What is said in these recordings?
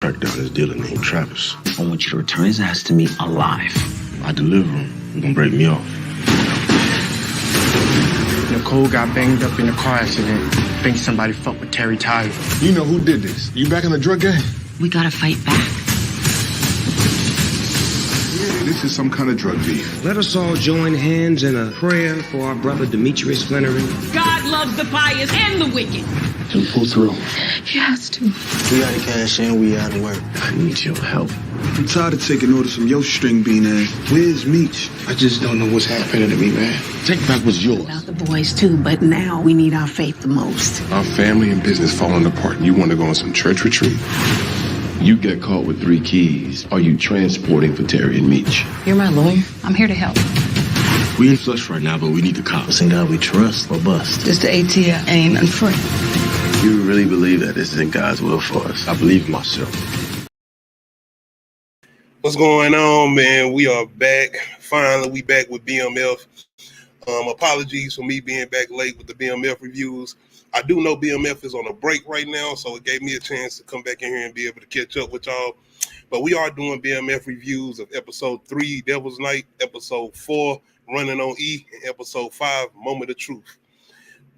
track down this dealer named Travis. I want you to return his ass to me alive. I deliver him. He's gonna break me off. Nicole got banged up in a car accident. Think somebody fucked with Terry Tyler. You know who did this? You back in the drug game? We gotta fight back. This is some kind of drug beef. Let us all join hands in a prayer for our brother Demetrius Flannery. God loves the pious and the wicked. Can pull through. He has to. We gotta cash in, we gotta work. I need your help. I'm tired of taking orders from your string bean ass. Where's Meech? I just don't know what's happening to me, man. Take back what's yours. About the boys too, but now we need our faith the most. Our family and business falling apart, and you want to go on some church retreat? You get caught with 3 keys. Are you transporting for Terry and Meech? You're my lawyer. I'm here to help. We in flush right now, but we need the cops. In God we trust or bust. Just the ATL ain't nothing free. You really believe that this is in God's will for us? I believe in myself. What's going on, man? We are back. Finally, we back with BMF. Apologies for me being back late with the BMF reviews. I do know BMF is on a break right now, so it gave me a chance to come back in here and be able to catch up with y'all. But we are doing BMF reviews of episode 3, Devil's Night, episode 4, Running on E, and episode 5, Moment of Truth.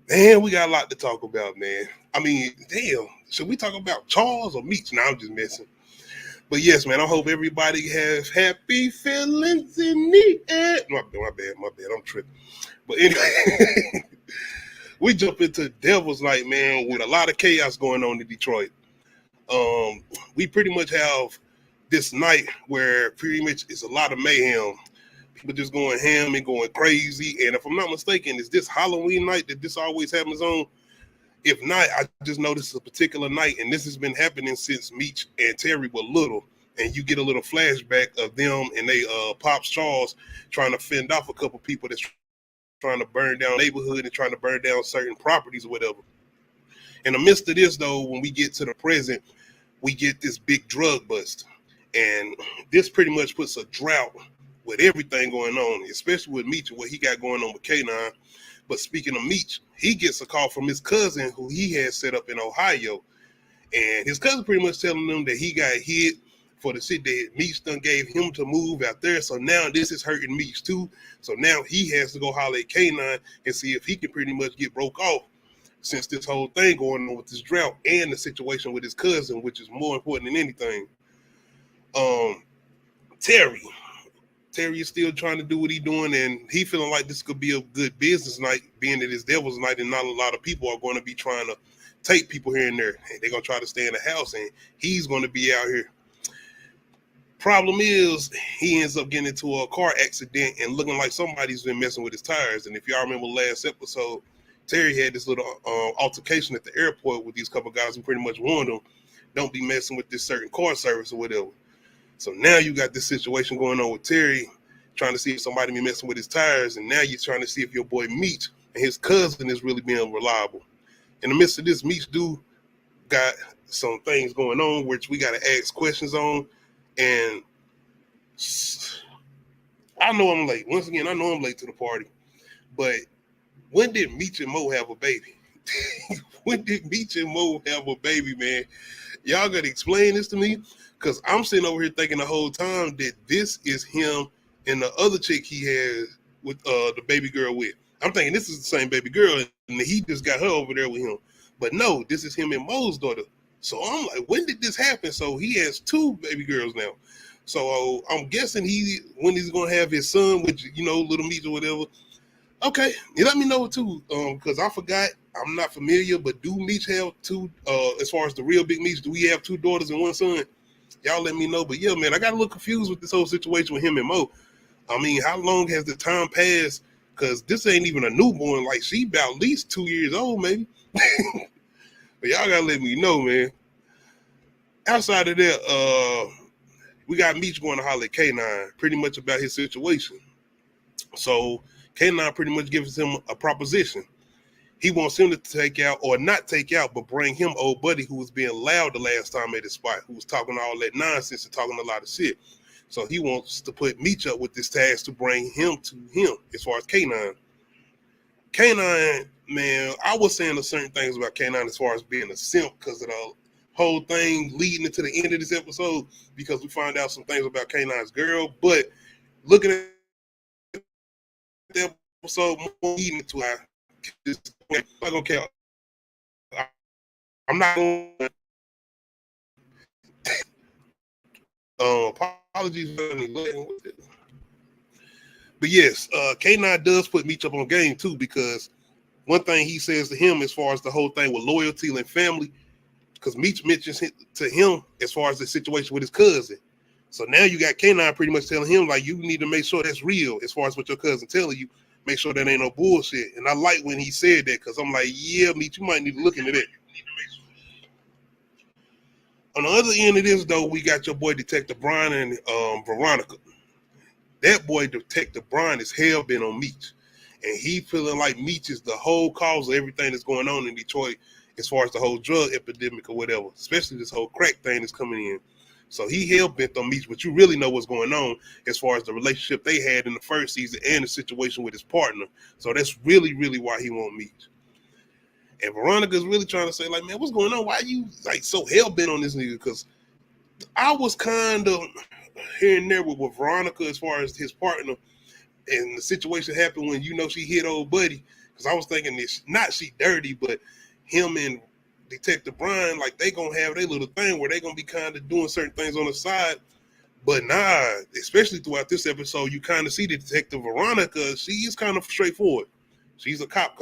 Man, we got a lot to talk about, man. I mean, damn, should we talk about Charles or Meech? No, I'm just messing. But yes, man, I hope everybody has happy feelings in the air. My bad, I'm tripping. But anyway, we jump into Devil's Night, man, with a lot of chaos going on in Detroit. We pretty much have this night where pretty much it's a lot of mayhem. People just going ham and going crazy. And if I'm not mistaken, is this Halloween night that this always happens on? If not, I just know this is a particular night, and this has been happening since Meech and Terry were little. And you get a little flashback of them and they Pops Charles trying to fend off a couple people that's trying to burn down neighborhood and trying to burn down certain properties or whatever. In the midst of this, though, when we get to the present, we get this big drug bust. And this pretty much puts a drought with everything going on, especially with Meech and what he got going on with K9. But speaking of Meech, he gets a call from his cousin who he had set up in Ohio. And his cousin pretty much telling them that he got hit for the shit that Meech done gave him to move out there. So now this is hurting Meech too. So now he has to go holler at K9 and see if he can pretty much get broke off since this whole thing going on with this drought and the situation with his cousin, which is more important than anything. Terry is still trying to do what he's doing, and he feeling like this could be a good business night, being that it's Devil's Night and not a lot of people are going to be trying to take people here and there. They're going to try to stay in the house, and he's going to be out here. Problem is, he ends up getting into a car accident and looking like somebody's been messing with his tires. And if y'all remember last episode, Terry had this little altercation at the airport with these couple guys who pretty much warned him, don't be messing with this certain car service or whatever. So now you got this situation going on with Terry, trying to see if somebody be messing with his tires, and now you're trying to see if your boy Meech and his cousin is really being reliable. In the midst of this, Meech got some things going on which we got to ask questions on, and I know I'm late. Once again, I know I'm late to the party, but when did Meech and Mo have a baby? When did Meech and Mo have a baby, man? Y'all got to explain this to me. Because I'm sitting over here thinking the whole time that this is him and the other chick he has with the baby girl with. I'm thinking this is the same baby girl and he just got her over there with him. But no, this is him and Mo's daughter. So I'm like, when did this happen? So he has 2 baby girls now. So I'm guessing when he's going to have his son, which, you know, little Meech or whatever. Okay, you let me know too, because I forgot. I'm not familiar, but do Meech have 2, as far as the real big Meech, do we have 2 daughters and 1 son? Y'all let me know. But yeah, man, I got a little confused with this whole situation with him and Mo. I mean, how long has the time passed? Because this ain't even a newborn. Like, she about at least 2 years old, maybe. But y'all got to let me know, man. Outside of that, we got Meech going to holler at K9 pretty much about his situation. So K9 pretty much gives him a proposition. He wants him to take out, or not take out, but bring him old buddy who was being loud the last time at his spot, who was talking all that nonsense and talking a lot of shit. So he wants to put Meech up with this task to bring him to him as far as K9. K9, man, I was saying certain things about K9 as far as being a simp because of whole thing leading into the end of this episode because we find out some things about K9's girl. But looking at the episode more leading into I'm not gonna care. I'm not gonna apologies for any with it. But yes, K9 does put Meech up on game too, because one thing he says to him as far as the whole thing with loyalty and family, because Meech mentions to him as far as the situation with his cousin. So now you got K9 pretty much telling him, like, you need to make sure that's real as far as what your cousin telling you. Make sure that ain't no bullshit. And I like when he said that, because I'm like, yeah, Meech, you might need to look into that. On the other end of this, though, we got your boy Detective Brian and Veronica. That boy Detective Brian is hell-bent on Meech. And he feeling like Meech is the whole cause of everything that's going on in Detroit as far as the whole drug epidemic or whatever, especially this whole crack thing that's coming in. So he hell-bent on Meech, but you really know what's going on as far as the relationship they had in the first season and the situation with his partner. So that's really, really why he want Meech. And Veronica's really trying to say, like, man, what's going on? Why are you like so hell-bent on this nigga? Because I was kind of here and there with Veronica as far as his partner, and the situation happened when, you know, she hit old buddy. Because I was thinking this, not she dirty, but him and Detective Brian, like, they gonna have their little thing where they gonna be kind of doing certain things on the side. But nah, especially throughout this episode, you kind of see the Detective Veronica, she is kind of straightforward. She's a cop.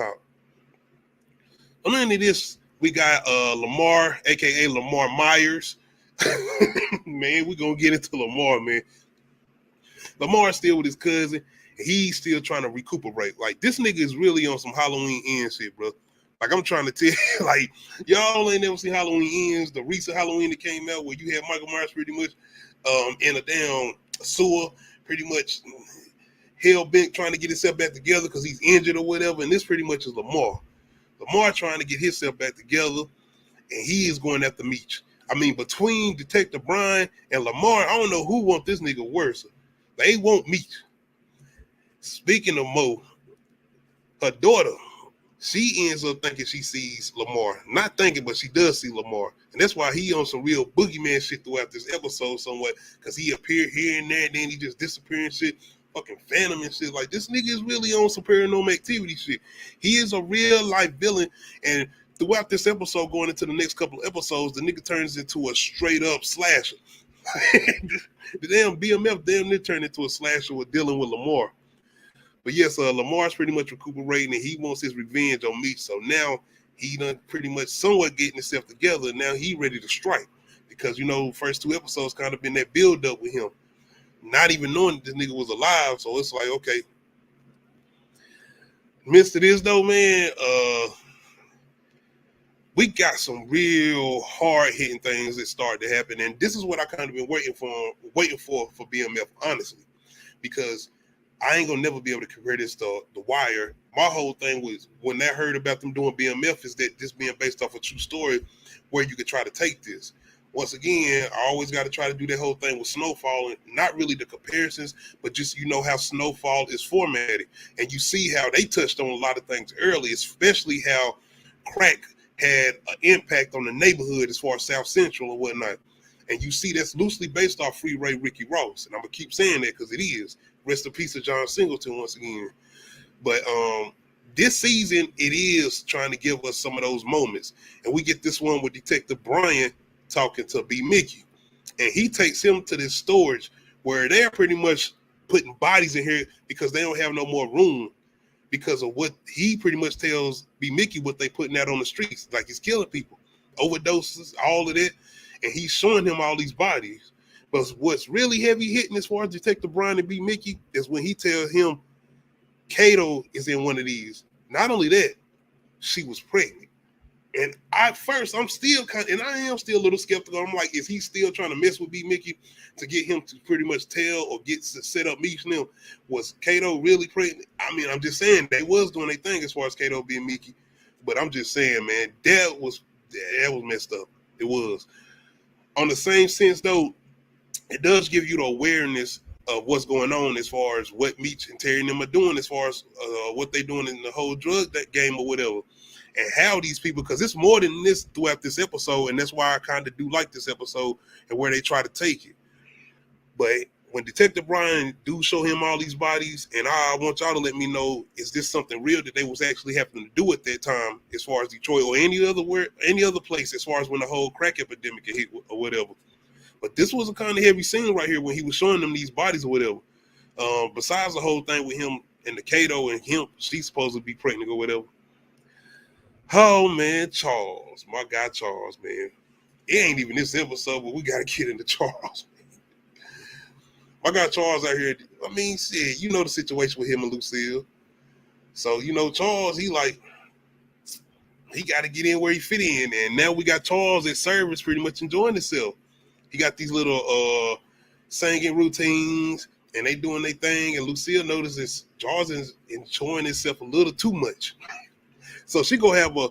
On the end of this, we got Lamar, aka Lamar Myers. Man, we're gonna get into Lamar, man. Lamar's still with his cousin. He's still trying to recuperate. Like, this nigga is really on some Halloween Ends shit, bro. Like, I'm trying to tell you, like, y'all ain't never seen Halloween Ends, the recent Halloween that came out where you had Michael Myers pretty much in a damn sewer, pretty much hell-bent trying to get himself back together because he's injured or whatever. And this pretty much is Lamar. Lamar trying to get himself back together, and he is going after Meech. I mean, between Detective Brian and Lamar, I don't know who want this nigga worse. They want Meech. Speaking of Mo, her daughter, she ends up thinking she sees Lamar. Not thinking, but she does see Lamar. And that's why he on some real boogeyman shit throughout this episode somewhat, because he appeared here and there, and then he just disappeared and shit. Fucking Phantom and shit. Like, this nigga is really on some paranormal activity shit. He is a real life villain, and throughout this episode, going into the next couple of episodes, the nigga turns into a straight up slasher. The damn BMF damn near turned into a slasher with dealing with Lamar. But yes, Lamar's pretty much recuperating, and he wants his revenge on Meech. So now he done pretty much somewhat getting himself together. Now he ready to strike, because, you know, first two episodes kind of been that build up with him, not even knowing that this nigga was alive. So it's like, okay. Midst of this though, man, we got some real hard hitting things that start to happen, and this is what I kind of been waiting for BMF, honestly, because I ain't gonna never be able to compare this to The Wire. My whole thing was, when I heard about them doing BMF, is that this being based off a true story where you could try to take this. Once again, I always got to try to do that whole thing with Snowfall, and not really the comparisons, but just, you know, how Snowfall is formatted. And you see how they touched on a lot of things early, especially how crack had an impact on the neighborhood as far as South Central and whatnot. And you see that's loosely based off Freeway Ricky Ross. And I'm going to keep saying that because it is. Rest in peace of John Singleton once again. But this season, it is trying to give us some of those moments. And we get this one with Detective Brian talking to B. Mickey. And he takes him to this storage where they're pretty much putting bodies in here because they don't have no more room, because of what he pretty much tells B. Mickey what they putting out on the streets. Like, he's killing people, overdoses, all of that. And he's showing him all these bodies. But what's really heavy hitting as far as Detective Brian and B. Mickey is when he tells him Kato is in one of these. Not only that, she was pregnant. And at first, I'm still I am still a little skeptical. I'm like, is he still trying to mess with B. Mickey to get him to pretty much tell or get to set up Meech and them? Was Kato really pregnant? I mean, I'm just saying they was doing their thing as far as Kato being Mickey. But I'm just saying, man, that was messed up. It was. On the same sense, though, it does give you the awareness of what's going on as far as what Meech and Terry and them are doing as far as what they're doing in the whole drug that game or whatever. and how these people, because it's more than this throughout this episode, and that's why I kind of do like this episode and where they try to take it. But when Detective Brian do show him all these bodies, and I want y'all to let me know, is this something real that they was actually having to do at that time, as far as Detroit or any other place, as far as when the whole crack epidemic hit or whatever. But this was a kind of heavy scene right here when he was showing them these bodies or whatever. Besides the whole thing with him and the Kato and him, she's supposed to be pregnant or whatever. Oh man, Charles, my guy Charles, man. It ain't even this episode, but we gotta get into Charles. My guy Charles out here, I mean, shit, you know the situation with him and Lucille. So, you know, Charles, he got to get in where he fit in. And now we got Charles at service pretty much enjoying himself. He got these little singing routines, and they doing their thing. And Lucille notices Charles is enjoying himself a little too much. So she go have a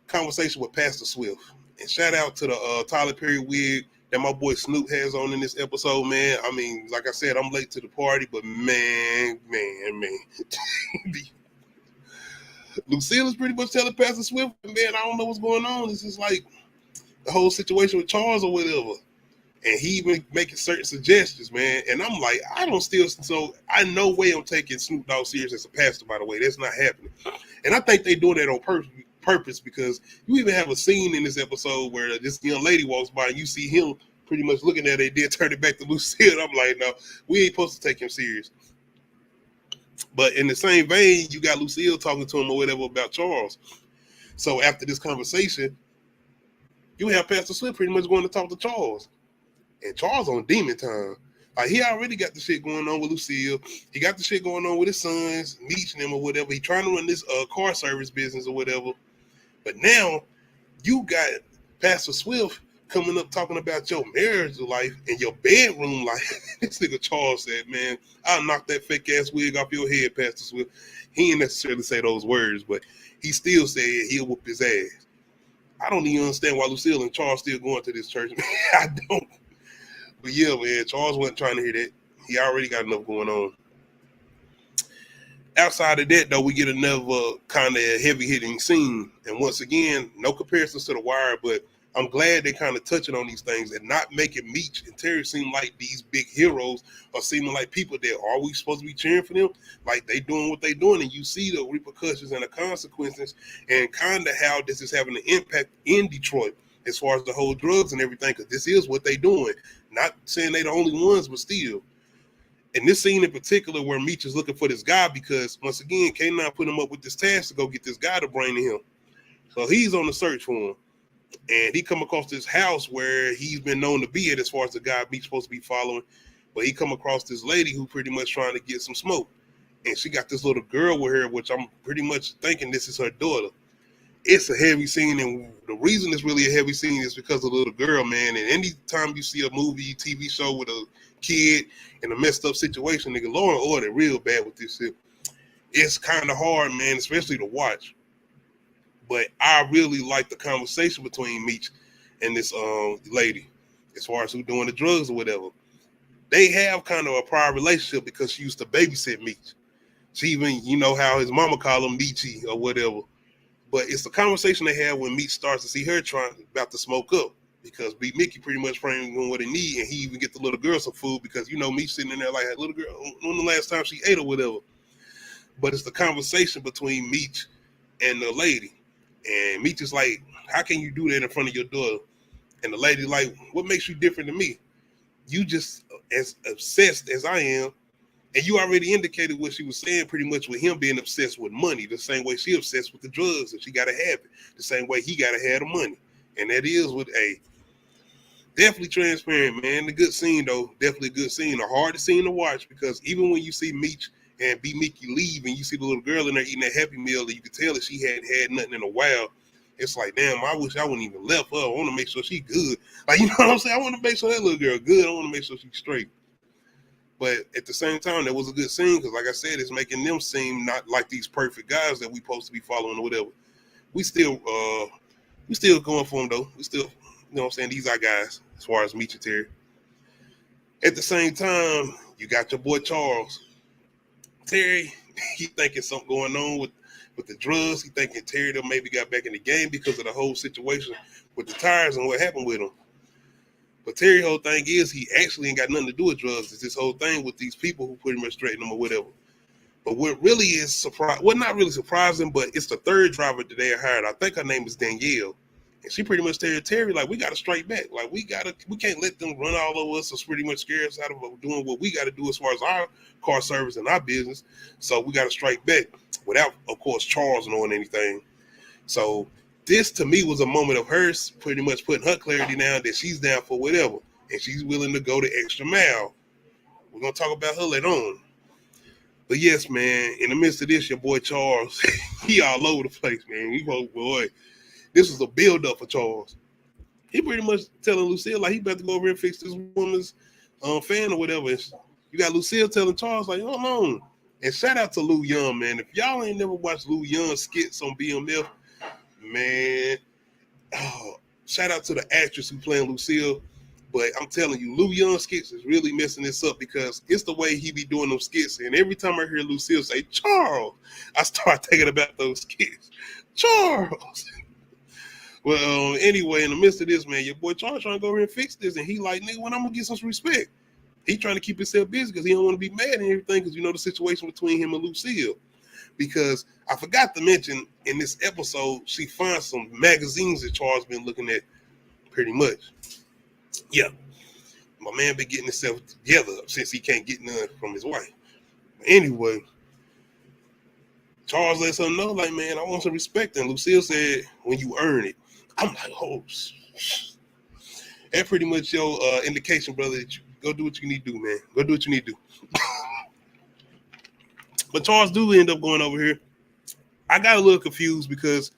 conversation with Pastor Swift. And shout out to the Tyler Perry wig that my boy Snoop has on in this episode, man. I mean, like I said, I'm late to the party, but man. Lucille is pretty much telling Pastor Swift, man, I don't know what's going on. This is like the whole situation with Charles or whatever. And he even making certain suggestions, man. And I'm like, so I no way I'm taking Snoop Dogg serious as a pastor, by the way. That's not happening. And I think they doing that on purpose, because you even have a scene in this episode where this young lady walks by and you see him pretty much looking at it, then turn it back to Lucille. I'm like, no, we ain't supposed to take him serious. But in the same vein, you got Lucille talking to him or whatever about Charles. So after this conversation, you have Pastor Swift pretty much going to talk to Charles. And Charles on demon time. Like, he already got the shit going on with Lucille. He got the shit going on with his sons, Meech and them or whatever. He trying to run this car service business or whatever. But now you got Pastor Swift coming up talking about your marriage life and your bedroom life. This nigga Charles said, man, I'll knock that fake ass wig off your head, Pastor Swift. He didn't necessarily say those words, but he still said he'll whoop his ass. I don't even understand why Lucille and Charles still going to this church. I don't. But yeah, man, Charles wasn't trying to hear that. He already got enough going on. Outside of that, though, we get another kind of heavy-hitting scene. And once again, no comparisons to The Wire, but I'm glad they kind of touching on these things and not making Meech and Terry seem like these big heroes or seeming like people that are we supposed to be cheering for them? Like, they doing what they doing, and you see the repercussions and the consequences and kind of how this is having an impact in Detroit as far as the whole drugs and everything, because this is what they doing. Not saying they the only ones, but still. And this scene in particular where Meech is looking for this guy because, once again, K9 put him up with this task to go get this guy to bring to him. So he's on the search for him. And he come across this house where he's been known to be at as far as the guy Meech's supposed to be following. But he come across this lady who pretty much trying to get some smoke. And she got this little girl with her, which I'm pretty much thinking this is her daughter. It's a heavy scene, and the reason it's really a heavy scene is because of the little girl, man. And anytime you see a movie, TV show with a kid in a messed up situation, nigga, Law and Order real bad with this shit. It's kind of hard, man, especially to watch. But I really like the conversation between Meech and this lady, as far as who doing the drugs or whatever. They have kind of a prior relationship because she used to babysit Meech. She even, you know how his mama call him Meechy or whatever. But it's the conversation they have when Meech starts to see her about to smoke up, because Big Mickey pretty much bringing what they need, and he even get the little girl some food because, you know, Meech sitting in there like, hey, little girl, when the last time she ate or whatever. But it's the conversation between Meech and the lady. And Meech is like, how can you do that in front of your daughter? And the lady like, what makes you different than me? You just as obsessed as I am. And you already indicated what she was saying pretty much with him being obsessed with money, the same way she obsessed with the drugs and she got to have it, the same way he got to have the money. And that is with a definitely transparent, man. The good scene, though, definitely a good scene. The hardest scene to watch, because even when you see Meech and B. Mickey leave and you see the little girl in there eating that Happy Meal and you can tell that she hadn't had nothing in a while, it's like, damn, I wish I wouldn't even left her. I want to make sure she good. Like, you know what I'm saying? I want to make sure that little girl good. I want to make sure she's straight. But at the same time, that was a good scene because, like I said, it's making them seem not like these perfect guys that we supposed to be following or whatever. We still going for them, though. We still, you know what I'm saying, these are guys as far as Meech and Terry. At the same time, you got your boy Charles. Terry, he thinking something going on with with the drugs. He thinking Terry them maybe got back in the game because of the whole situation with the tires and what happened with him. But Terry whole thing is he actually ain't got nothing to do with drugs. It's this whole thing with these people who pretty much threaten him or whatever. But what really is not really surprising, but it's the third driver that they hired. I think her name is Danielle. And she pretty much told Terry, like, we got to strike back. Like, we can't let them run all over us or pretty much scare us out of doing what we got to do as far as our car service and our business. So we got to strike back without, of course, Charles knowing anything. So this, to me, was a moment of hers pretty much putting her clarity down that she's down for whatever. And she's willing to go the extra mile. We're going to talk about her later on. But yes, man, in the midst of this, your boy Charles, he all over the place, man. We go, boy, this was a build-up for Charles. He pretty much telling Lucille, like, he better go over and fix this woman's fan or whatever. And you got Lucille telling Charles, like, hold on. And shout out to Lou Young, man. If y'all ain't never watched Lou Young skits on BMF, man, shout out to the actress who playing Lucille. But I'm telling you, Lou Young skits is really messing this up because it's the way he be doing them skits. And every time I hear Lucille say, Charles, I start thinking about those skits. Charles. Well, anyway, in the midst of this, man, your boy Charles trying to go over here and fix this. And he like, nigga, when I'm going to get some respect? He trying to keep himself busy because he don't want to be mad and everything because you know the situation between him and Lucille. Because I forgot to mention in this episode, she finds some magazines that Charles been looking at pretty much. Yeah, my man been getting himself together since he can't get none from his wife. But anyway, Charles lets her know, like, man, I want some respect. And Lucille said, when you earn it. I'm like, oh, that's pretty much your indication, brother, that you go do what you need to do, man. Go do what you need to do. But Charles do end up going over here. I got a little confused because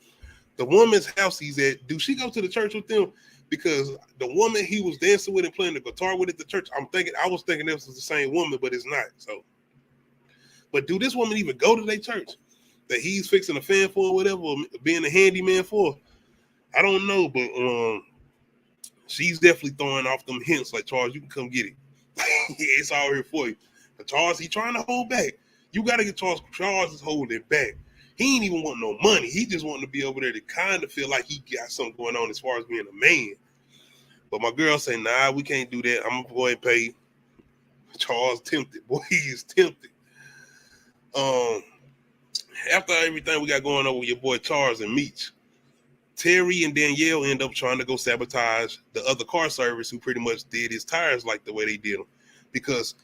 the woman's house he's at, do she go to the church with them? Because the woman he was dancing with and playing the guitar with at the church, I was thinking this was the same woman, but it's not. So, but do this woman even go to their church that he's fixing a fan for or whatever, or being a handyman for? I don't know, but she's definitely throwing off them hints like, Charles, you can come get it. It's all here for you. But Charles, he trying to hold back. You got to get Charles. Charles is holding back. He ain't even want no money. He just wanting to be over there to kind of feel like he got something going on as far as being a man. But my girl say, nah, we can't do that. I'm going to go ahead and pay. Charles tempted. Boy, he is tempted. After everything we got going on with your boy Charles and Meech, Terry and Danielle end up trying to go sabotage the other car service who pretty much did his tires like the way they did them. Because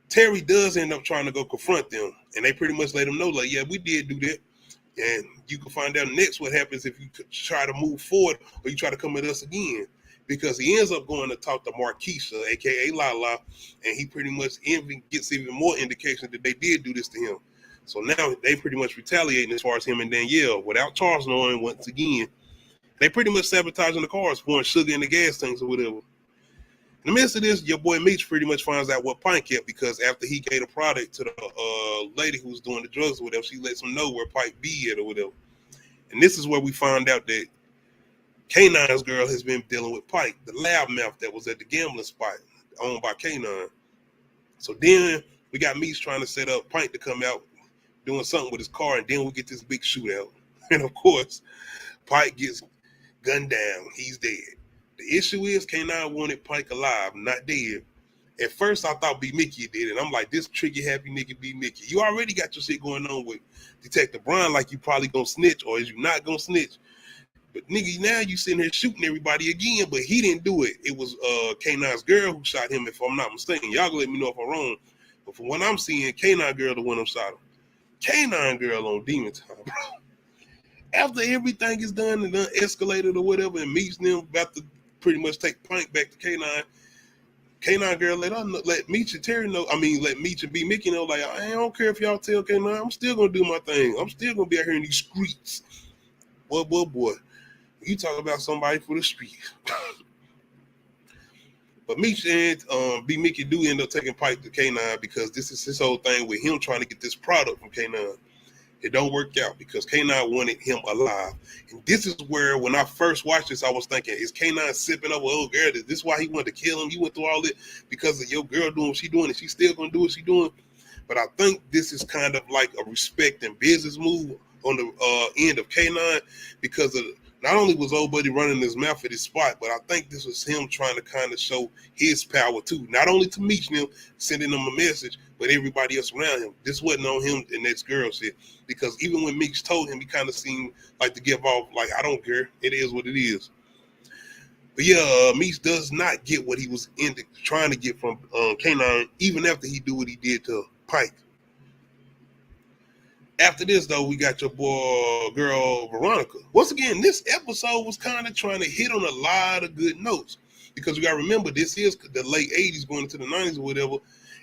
Terry does end up trying to go confront them. And they pretty much let him know, like, yeah, we did do that. And you can find out next what happens if you try to move forward or you try to come at us again. Because he ends up going to talk to Marquisha, a.k.a. Lala, and he pretty much gets even more indication that they did do this to him. So now they pretty much retaliating as far as him and Danielle. Without Charles knowing, once again, they pretty much sabotaging the cars, pouring sugar in the gas tanks or whatever. In the midst of this, your boy Meech pretty much finds out what Pike kept because after he gave the product to the lady who was doing the drugs or whatever, she lets him know where Pike be at or whatever. And this is where we find out that K9's girl has been dealing with Pike, the loudmouth that was at the gambling spot owned by K9. So then we got Meech trying to set up Pike to come out doing something with his car, and then we get this big shootout. And of course, Pike gets gunned down. He's dead. The issue is K9 wanted Pike alive, not dead. At first, I thought B. Mickey did it. I'm like, this tricky, happy nigga B. Mickey. You already got your shit going on with Detective Brian, like you probably gonna snitch, or is you not gonna snitch? But nigga, now you sitting here shooting everybody again, but he didn't do it. It was K9's girl who shot him, if I'm not mistaken. Y'all gonna let me know if I'm wrong. But from what I'm seeing, K9 girl the one who shot him. K9 girl on demon time, bro. After everything is done and done escalated or whatever, and Meech them about to pretty much take Pike back to K9. K9 girl let Meech and Terry know. I mean, let Meech and B. Mickey know, like, I don't care if y'all tell K9. I'm still gonna do my thing. I'm still gonna be out here in these streets. Boy. You talk about somebody for the streets. But Meech and B. Mickey do end up taking Pike to K9 because this is his whole thing with him trying to get this product from K9. It don't work out because K9 wanted him alive. And this is where, when I first watched this, I was thinking, is K9 sipping over old girl? Is this why he wanted to kill him? You went through all this because of your girl doing what she doing, and she still going to do what she doing? But I think this is kind of like a respect and business move on the end of K9 because of not only was old buddy running his mouth at his spot, but I think this was him trying to kind of show his power too. Not only to Meech and him, sending them a message, but everybody else around him. This wasn't on him and that girl shit. Because even when Meech told him, he kind of seemed like to give off, like, I don't care. It is what it is. But yeah, Meech does not get what he was trying to get from K9, even after he do what he did to Pike. After this, though, we got your girl Veronica. Once again, this episode was kind of trying to hit on a lot of good notes because you got to remember, this is the late 80s going into the 90s or whatever,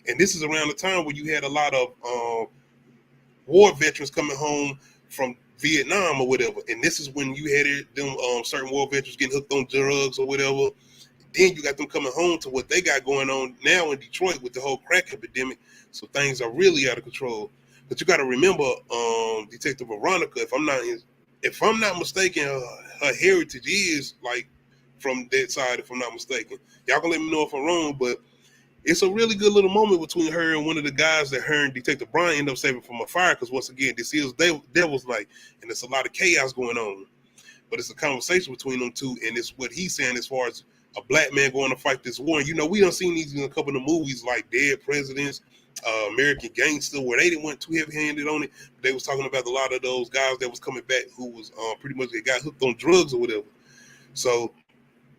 and this is around the time where you had a lot of war veterans coming home from Vietnam or whatever, and this is when you had them certain war veterans getting hooked on drugs or whatever. Then you got them coming home to what they got going on now in Detroit with the whole crack epidemic, so things are really out of control. But you got to remember, Detective Veronica, if I'm not mistaken, her heritage is like from that side. If I'm not mistaken, y'all can let me know if I'm wrong. But it's a really good little moment between her and one of the guys that her and Detective Brian end up saving from a fire. Because once again, this is Devil's Night, and there's a lot of chaos going on. But it's a conversation between them two, and it's what he's saying as far as a black man going to fight this war. And, you know, we done seen these in a couple of movies like Dead Presidents, American Gangster, where they didn't want too heavy-handed on it. They was talking about a lot of those guys that was coming back who was pretty much they got hooked on drugs or whatever. So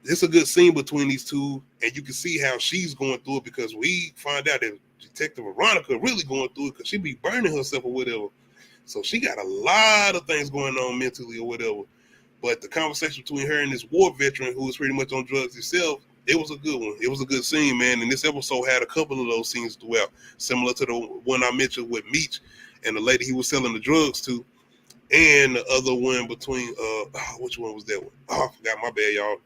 it's a good scene between these two, and you can see how she's going through it because we find out that Detective Veronica really going through it because she be burning herself or whatever. So she got a lot of things going on mentally or whatever. But the conversation between her and this war veteran who was pretty much on drugs himself, it was a good one. It was a good scene, man. And this episode had a couple of those scenes throughout, similar to the one I mentioned with Meech and the lady he was selling the drugs to, and the other one between, which one was that one? Oh, I forgot, my bad, y'all.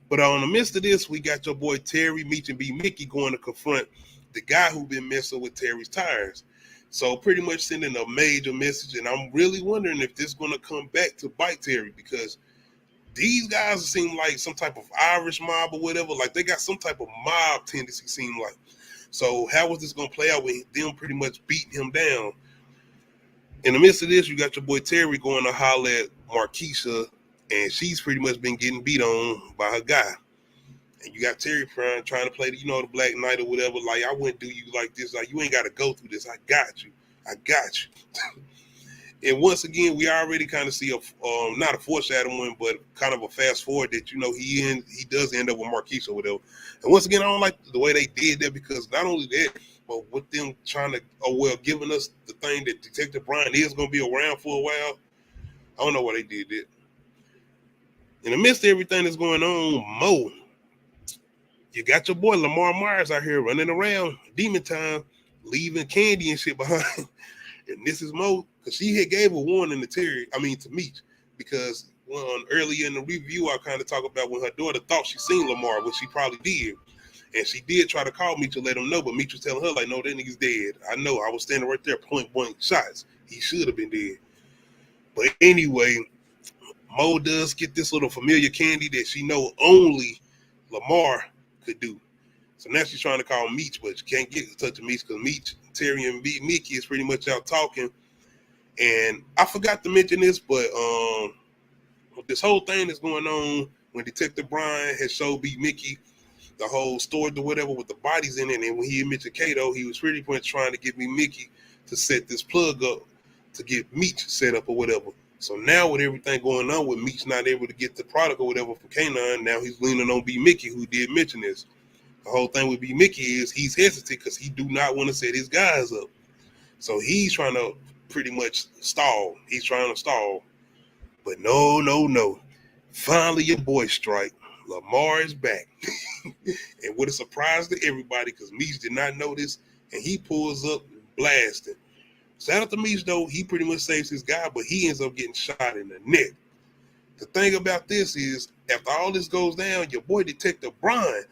But on the midst of this, we got your boy Terry, Meech, and B. Mickey going to confront the guy who been messing with Terry's tires. So pretty much sending a major message, and I'm really wondering if this is going to come back to bite Terry because these guys seem like some type of Irish mob or whatever. Like they got some type of mob tendency, seem like. So how was this going to play out with them pretty much beating him down? In the midst of this, you got your boy Terry going to holler at Marquisha, and she's pretty much been getting beat on by her guy. And you got Terry trying to play the, the Black Knight or whatever. Like, I wouldn't do you like this. Like, you ain't got to go through this. I got you. And once again, we already kind of see not a foreshadowing, but kind of a fast forward that, he does end up with Marquise or whatever. And once again, I don't like the way they did that because not only that, but with them trying to, giving us the thing that Detective Brian is going to be around for a while. I don't know why they did that. In the midst of everything that's going on, Mo, you got your boy Lamar Myers out here running around demon time, leaving candy and shit behind. And this is Mo, because she had gave a warning to Meech, because earlier in the review, I kind of talk about when her daughter thought she seen Lamar, which she probably did. And she did try to call Meech to let him know, but Meech was telling her, like, no, that nigga's dead. I know, I was standing right there, point blank shots. He should have been dead. But anyway, Mo does get this little familiar candy that she know only Lamar could do. So now she's trying to call Meech, but she can't get in touch with Meech because Meech, Terry, and Mickey is pretty much out talking. And I forgot to mention this, but this whole thing that's going on when Detective Brian had showed B. Mickey the whole story or whatever with the bodies in it, and when he mentioned Kato, he was pretty much trying to get me Mickey to set this plug up to get Meech set up or whatever. So now with everything going on with Meech not able to get the product or whatever for K9, now he's leaning on B. Mickey, who did mention this. The whole thing with B. Mickey is he's hesitant because he do not want to set his guys up. So he's trying to pretty much stall. He's trying to stall. But no. Finally, your boy strike. Lamar is back. And what a surprise to everybody because Meech did not know this. And he pulls up blasting. Shout out to Meech, though. He pretty much saves his guy, but he ends up getting shot in the neck. The thing about this is, after all this goes down, your boy Detective Brian,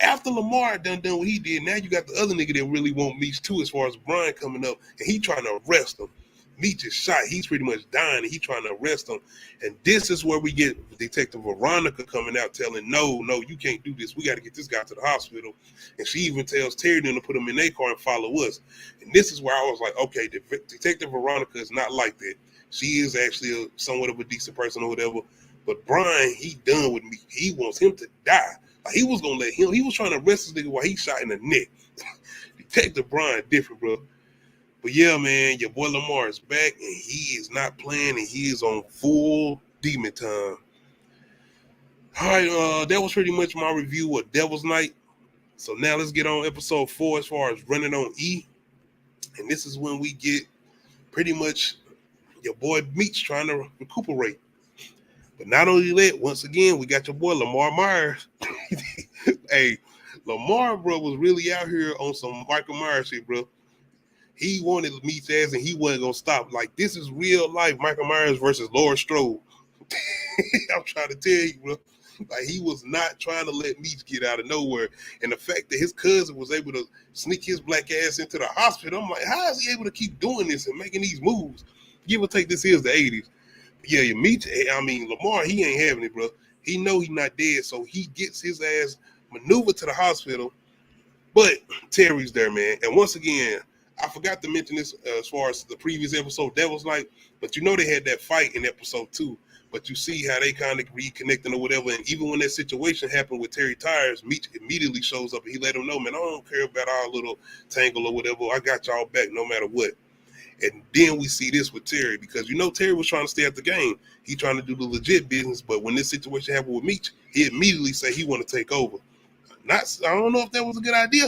after Lamar done what he did, now you got the other nigga that really want Meech too, as far as Brian coming up, and he trying to arrest him. Meech is shot. He's pretty much dying, and he trying to arrest him. And this is where we get Detective Veronica coming out telling, no, you can't do this. We got to get this guy to the hospital. And she even tells Terry to put him in their car and follow us. And this is where I was like, okay, Detective Veronica is not like that. She is actually somewhat of a decent person or whatever. But Brian, he done with me. He wants him to die. Like, he was gonna let him. He was trying to arrest this nigga while he shot in the neck. Detective Brian, different, bro. But yeah, man, your boy Lamar is back, and he is not playing, and he is on full demon time. All right, that was pretty much my review of Devil's Night. So now let's get on episode 4 as far as Running on E. And this is when we get pretty much your boy Meech trying to recuperate. But not only that, once again, we got your boy Lamar Myers. Hey, Lamar, bro, was really out here on some Michael Myers shit, bro. He wanted Meech's ass, and he wasn't gonna stop. Like, this is real life Michael Myers versus Laurie Strode. I'm trying to tell you, bro. Like, he was not trying to let Meech get out of nowhere. And the fact that his cousin was able to sneak his black ass into the hospital, I'm like, how is he able to keep doing this and making these moves? Give or take, this is the 80s. But yeah, Meech, I mean, Lamar, he ain't having it, bro. He know he's not dead, so he gets his ass maneuvered to the hospital. But Terry's there, man. And once again, I forgot to mention this as far as the previous episode, Devil's Night, but you know they had that fight in episode 2. But you see how they kind of reconnecting or whatever. And even when that situation happened with Terry Tires, Meech immediately shows up and he let him know, man, I don't care about our little tangle or whatever. I got y'all back no matter what. And then we see this with Terry, because you know Terry was trying to stay at the game. He trying to do the legit business, but when this situation happened with Meech, he immediately said he want to take over. I don't know if that was a good idea,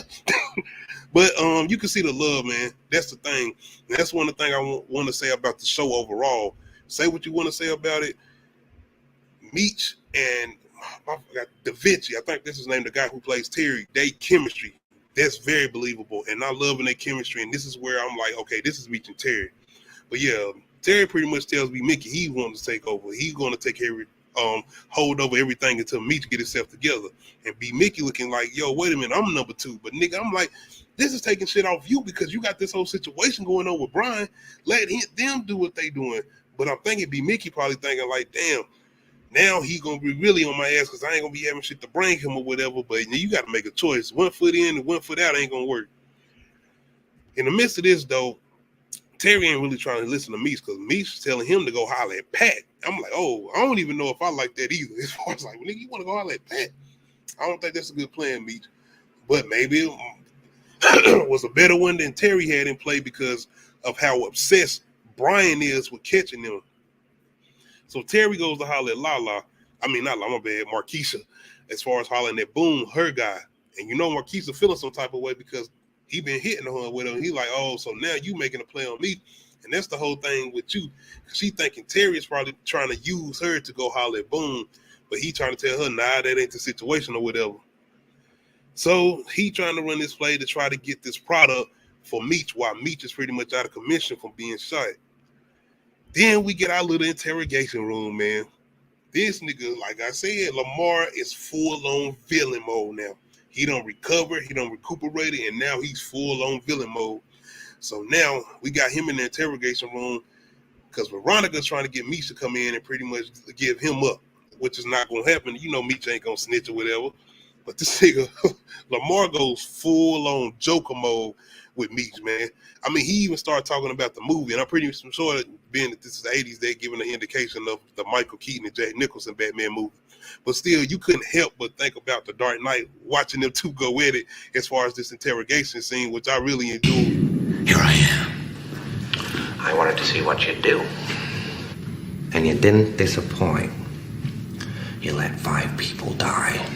but you can see the love, man. That's the thing. And that's one of the things I want to say about the show overall. Say what you want to say about it. Meech and I forgot Da Vinci, I think this is his name, the guy who plays Terry, they chemistry. That's very believable. And I love their chemistry. And this is where I'm like, okay, this is Meech and Terry. But yeah, Terry pretty much tells me Mickey he wants to take over. He's going to take care of hold over everything until Meech get himself together. And be Mickey looking like, yo, wait a minute, I'm number 2. But nigga, I'm like, this is taking shit off you because you got this whole situation going on with Brian. Let them do what they doing. But I'm thinking be Mickey probably thinking like, damn, now he gonna be really on my ass because I ain't gonna be having shit to bring him or whatever. But you got to make a choice. 1 foot in and 1 foot out ain't gonna work. In the midst of this, though, Terry ain't really trying to listen to Meech because Meech is telling him to go holler at Pat. I'm like, oh, I don't even know if I like that either. As far as like, nigga, you want to go holler at Pat? I don't think that's a good plan, Meech. But maybe it was a better one than Terry had in play because of how obsessed Brian is with catching them. So Terry goes to holler at Lala. I mean, not Lala, my bad, Marquisha, as far as hollering at Boone, her guy. And you know Marquisha feeling some type of way because he been hitting her with him. He like, oh, so now you making a play on me. And that's the whole thing with you. She thinking Terry is probably trying to use her to go holler at Boone. But he trying to tell her, nah, that ain't the situation or whatever. So he trying to run this play to try to get this product for Meech while Meech is pretty much out of commission from being shot. Then we get our little interrogation room, man. This nigga, like I said, Lamar is full-on villain mode now. He done recovered, he done recuperated, and now he's full-on villain mode. So now we got him in the interrogation room because Veronica's trying to get Meech to come in and pretty much give him up, which is not going to happen. You know Meech ain't going to snitch or whatever. But this nigga, Lamar goes full-on Joker mode with Meech, man. I mean, he even started talking about the movie, and I'm pretty sure that being that this is the 80s, they're giving an indication of the Michael Keaton and Jack Nicholson Batman movie. But still, you couldn't help but think about The Dark Knight, watching them two go at it as far as this interrogation scene, which I really enjoyed. Here I am. I wanted to see what you'd do. And you didn't disappoint. You let 5 people die.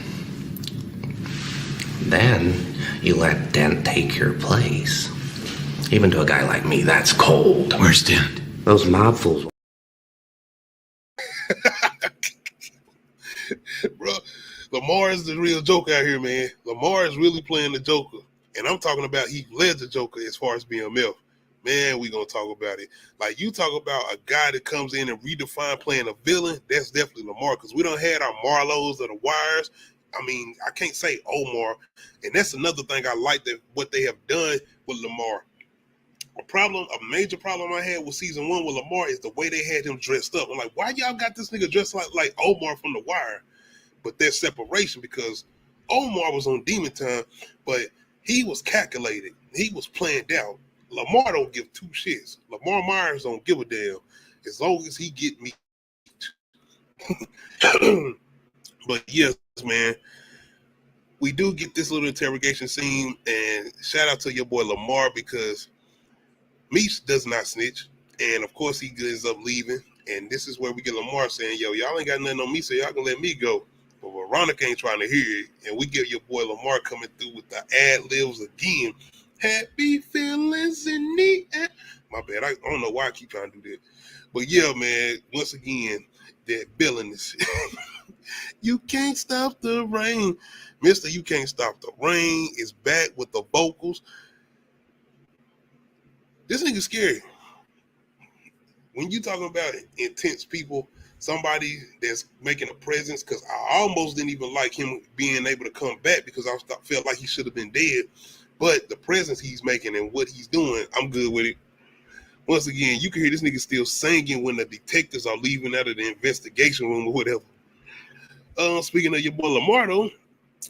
Then you let Dent take your place. Even to a guy like me, that's cold. Where's Dent? Those mob fools. Bro, Lamar is the real Joker out here, man. Lamar is really playing the Joker. And I'm talking about Heath Ledger Joker as far as BMF. Man, we going to talk about it. Like, you talk about a guy that comes in and redefine playing a villain, that's definitely Lamar, because we done had our Marlows or the Wires. I mean, I can't say Omar. And that's another thing I like that what they have done with Lamar. A major problem I had with season 1 with Lamar is the way they had him dressed up. I'm like, why y'all got this nigga dressed like Omar from The Wire? But there's separation because Omar was on Demon Time, but he was calculated. He was planned out. Lamar don't give 2 shits. Lamar Myers don't give a damn. as long as he get me. But yes, man, we do get this little interrogation scene, and shout out to your boy Lamar because Meech does not snitch, and of course he ends up leaving. And this is where we get Lamar saying, "Yo, y'all ain't got nothing on me, so y'all can let me go." But Veronica ain't trying to hear it, and we get your boy Lamar coming through with the ad libs again. Happy feelings in the air. My bad. I don't know why I keep trying to do that, but yeah, man. Once again, that villainous. You can't stop the rain, Mister. You can't stop the rain is back with the vocals. This nigga's scary. When you talking about intense people, somebody that's making a presence, because I almost didn't even like him being able to come back because I felt like he should have been dead. But the presence he's making and what he's doing, I'm good with it. Once again, you can hear this nigga still singing when the detectives are leaving out of the investigation room or whatever. Speaking of your boy Lamar, though,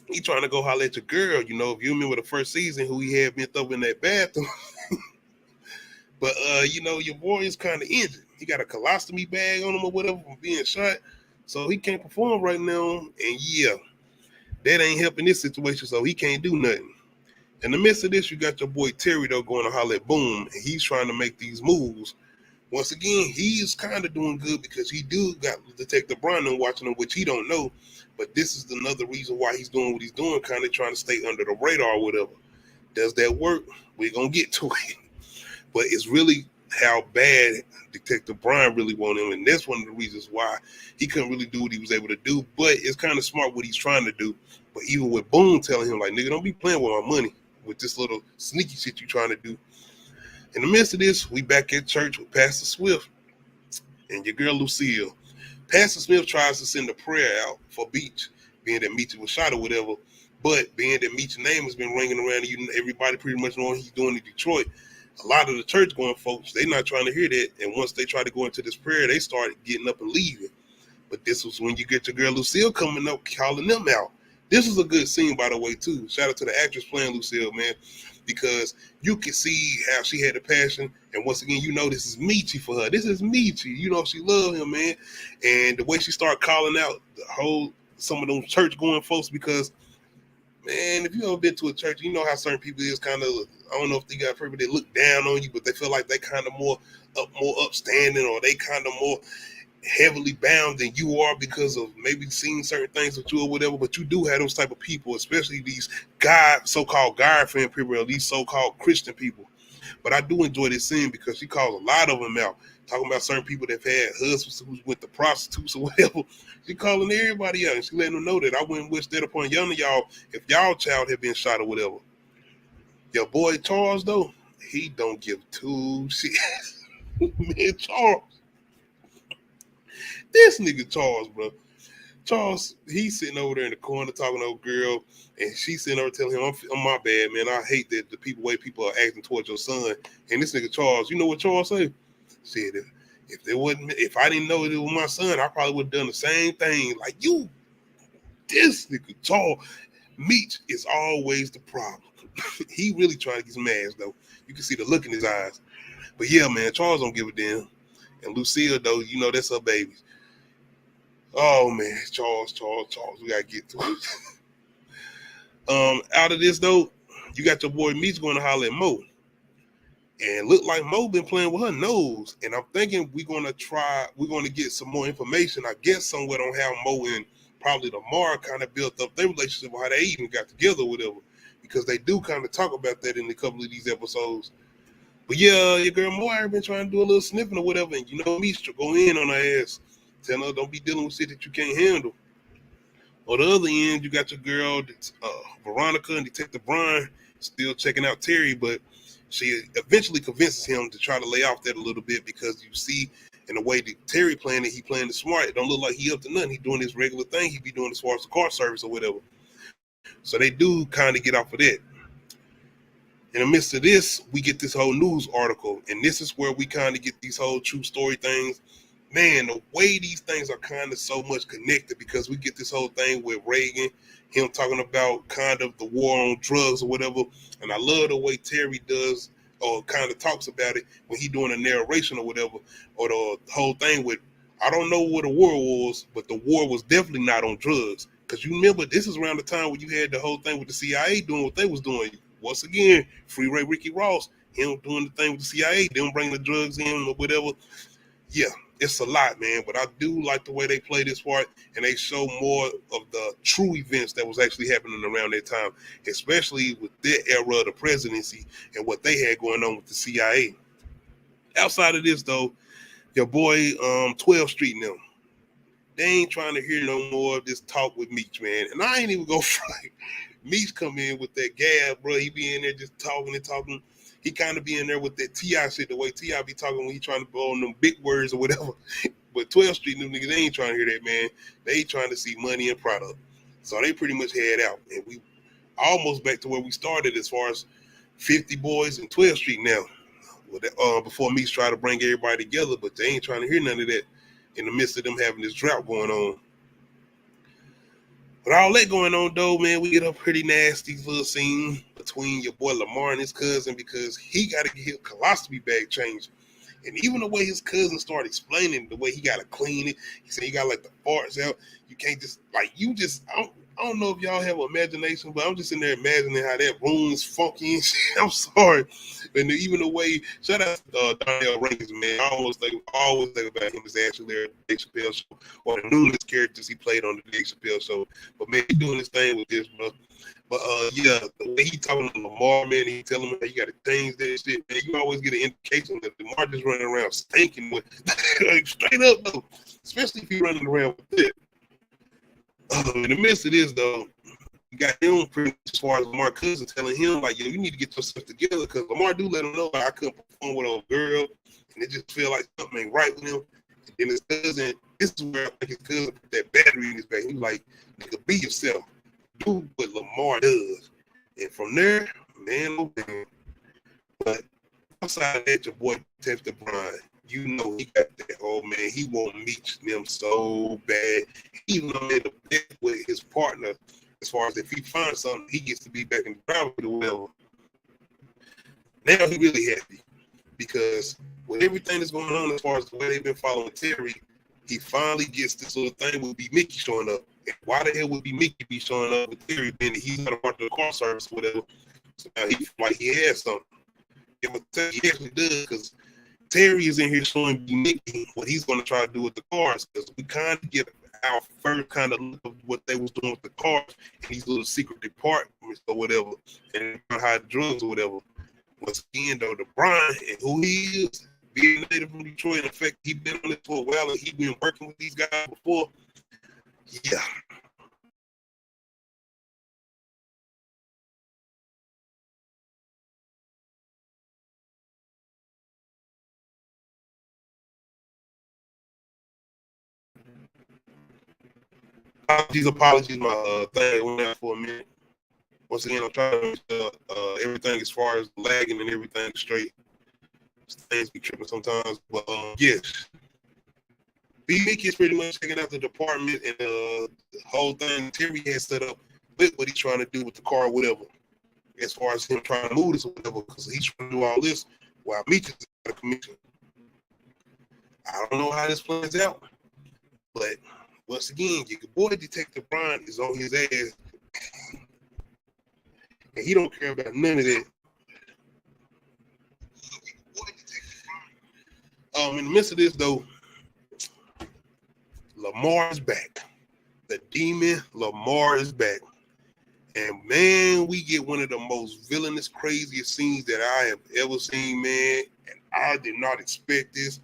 he trying to go holler at your girl. You know, if you remember the first season, who he had been up in that bathroom. But, you know, your boy is kind of injured. He got a colostomy bag on him or whatever from being shot. So he can't perform right now. And, yeah, that ain't helping this situation, so he can't do nothing. In the midst of this, you got your boy Terry, though, going to holler at Boom, and he's trying to make these moves. Once again, he is kind of doing good because he do got Detective Runnin watching him, which he don't know. But this is another reason why he's doing what he's doing, kind of trying to stay under the radar or whatever. Does that work? We're going to get to it. But it's really how bad Detective Brian really wanted him. And that's one of the reasons why he couldn't really do what he was able to do. But it's kind of smart what he's trying to do. But even with Boone telling him, like, nigga, don't be playing with my money with this little sneaky shit you trying to do. In the midst of this, we back at church with Pastor Swift and your girl Lucille. Pastor Smith tries to send a prayer out for Beach, being that Meech was shot or whatever. But being that Meech's name has been ringing around, and everybody pretty much knowing he's doing in Detroit, a lot of the church-going folks, they not trying to hear that. And once they try to go into this prayer, they started getting up and leaving. But this was when you get your girl Lucille coming up, calling them out. This is a good scene, by the way, too. Shout out to the actress playing Lucille, man, because you can see how she had a passion. And once again, you know this is Meechy for her. This is Meechy. You know she love him, man. And the way she started calling out some of those church-going folks, because man, if you ever been to a church, you know how certain people is kind of, I don't know if they got people that look down on you, but they feel like they kind of more upstanding, or they kind of more heavily bound than you are because of maybe seeing certain things with you or whatever. But you do have those type of people, especially these so-called God-fan people, or these so-called Christian people. But I do enjoy this scene because she calls a lot of them out, talking about certain people that have had husbands who went to prostitutes or whatever. She calling everybody out, and she letting them know that I wouldn't wish that upon young of y'all if y'all child had been shot or whatever. Your boy Charles, though, he don't give two shits. Man, Charles. This nigga Charles, bro. Charles, he's sitting over there in the corner talking to a girl, and she's sitting over telling him, I'm my bad, man. I hate that the way people are acting towards your son. And this nigga Charles, you know what Charles say? Said, if I didn't know it was my son, I probably would have done the same thing. Like, you, this nigga Charles, Meech is always the problem. He really trying to get some ass, though. You can see the look in his eyes. But yeah, man, Charles don't give a damn. And Lucille, though, you know that's her baby. Oh man, Charles, we gotta get to it. Out of this though, you got your boy Meech going to holler at Mo, and look like Mo been playing with her nose. And I'm thinking we're gonna get some more information, I guess, somewhere on how Mo and probably Lamar kind of built up their relationship, or how they even got together, or whatever, because they do kind of talk about that in a couple of these episodes. But yeah, your girl Mo have been trying to do a little sniffing or whatever, and you know Meech go in on her ass. Tell her don't be dealing with shit that you can't handle. On the other end, you got your girl, Veronica, and Detective Brian still checking out Terry, but she eventually convinces him to try to lay off that a little bit, because you see in the way that Terry playing it, he playing it smart. It don't look like he up to nothing. He doing his regular thing he be doing as far as the car service or whatever. So they do kind of get off of that. In the midst of this, we get this whole news article, and this is where we kind of get these whole true story things. Man, the way these things are kind of so much connected, because we get this whole thing with Reagan, him talking about kind of the war on drugs or whatever. And I love the way Terry does or kind of talks about it when he doing a narration or whatever, or the whole thing with, I don't know what the war was, but the war was definitely not on drugs. Because you remember, this is around the time when you had the whole thing with the CIA doing what they was doing. Once again, Free Ray Ricky Ross, him doing the thing with the CIA, them bringing the drugs in or whatever. Yeah, it's a lot, man. But I do like the way they play this part, and they show more of the true events that was actually happening around that time, especially with their era of the presidency and what they had going on with the CIA. Outside of this, though, your boy 12th Street and them, they ain't trying to hear no more of this talk with Meech, man. And I ain't even go fight. Meech come in with that gab, bro. He be in there just talking and talking. He kind of be in there with that T.I. shit, the way T.I. be talking when he trying to blow on them big words or whatever. But 12th Street, them niggas, they ain't trying to hear that, man. They trying to see money and product. So they pretty much head out. And we almost back to where we started as far as 50 boys and 12th Street now. Before Meech tried to bring everybody together, but they ain't trying to hear none of that in the midst of them having this drought going on. But all that going on, though, man, we get a pretty nasty little scene between your boy Lamar and his cousin because he got to get his colostomy bag changed. And even the way his cousin started explaining the way he got to clean it, he said you got to let the farts out. You can't just, I don't know if y'all have imagination, but I'm just in there imagining how that room is funky and shit. I'm sorry. And even the way, shout out to Donnell Rankins, man. I always think about him as actually there at the Dave Chappelle show, or the numerous characters he played on the Dave Chappelle show. But man, he doing his thing with this, bro. But yeah, the way he talking to Lamar, man, he telling him how you got to change that shit, man. You always get an indication that Lamar just running around stinking with, like, straight up, though. Especially if he running around with it. In the midst of this, though, you got him pretty much as far as Lamar cousin telling him, like, yo, you need to get yourself together, because Lamar do let him know, like, I couldn't perform with a girl, and it just feel like something ain't right with him. And then his cousin, this is where I think his cousin put that battery in his back. He was like, nigga, be yourself. Do what Lamar does. And from there, man, oh man. But outside of that, your boy Tester Brian, you know he got that old man. He won't meet them so bad. He even made a bet with his partner as far as if he finds something, he gets to be back in the ground with the well. Now he really happy because with everything that's going on as far as the way they've been following Terry, he finally gets this little thing with B. Mickey showing up. And why the hell would B. Mickey be showing up with Terry being that he's not a part of the car service or whatever? So now he feel like he has something. And he actually does, because Terry is in here showing B. Mickey what he's going to try to do with the cars, because we kind of get our first kind of look of what they was doing with the cars and these little secret departments or whatever, and hide drugs or whatever. Once again, though, the Brian and who he is, being native from Detroit, in fact, he been on this for a while and he been working with these guys before. Yeah. Apologies, my thing went out for a minute. Once again, I'm trying to make sure everything as far as lagging and everything straight. Things be tripping sometimes, but yes. B. Mickey is pretty much checking out the department and the whole thing Terry has set up with what he's trying to do with the car or whatever. As far as him trying to move this or whatever, because he's trying to do all this while Meech is out of commission. I don't know how this plays out, but once again, your boy Detective Brian is on his ass, and he don't care about none of that. In the midst of this, though, Lamar is back. The demon Lamar is back. And man, we get one of the most villainous, craziest scenes that I have ever seen, man. And I did not expect this.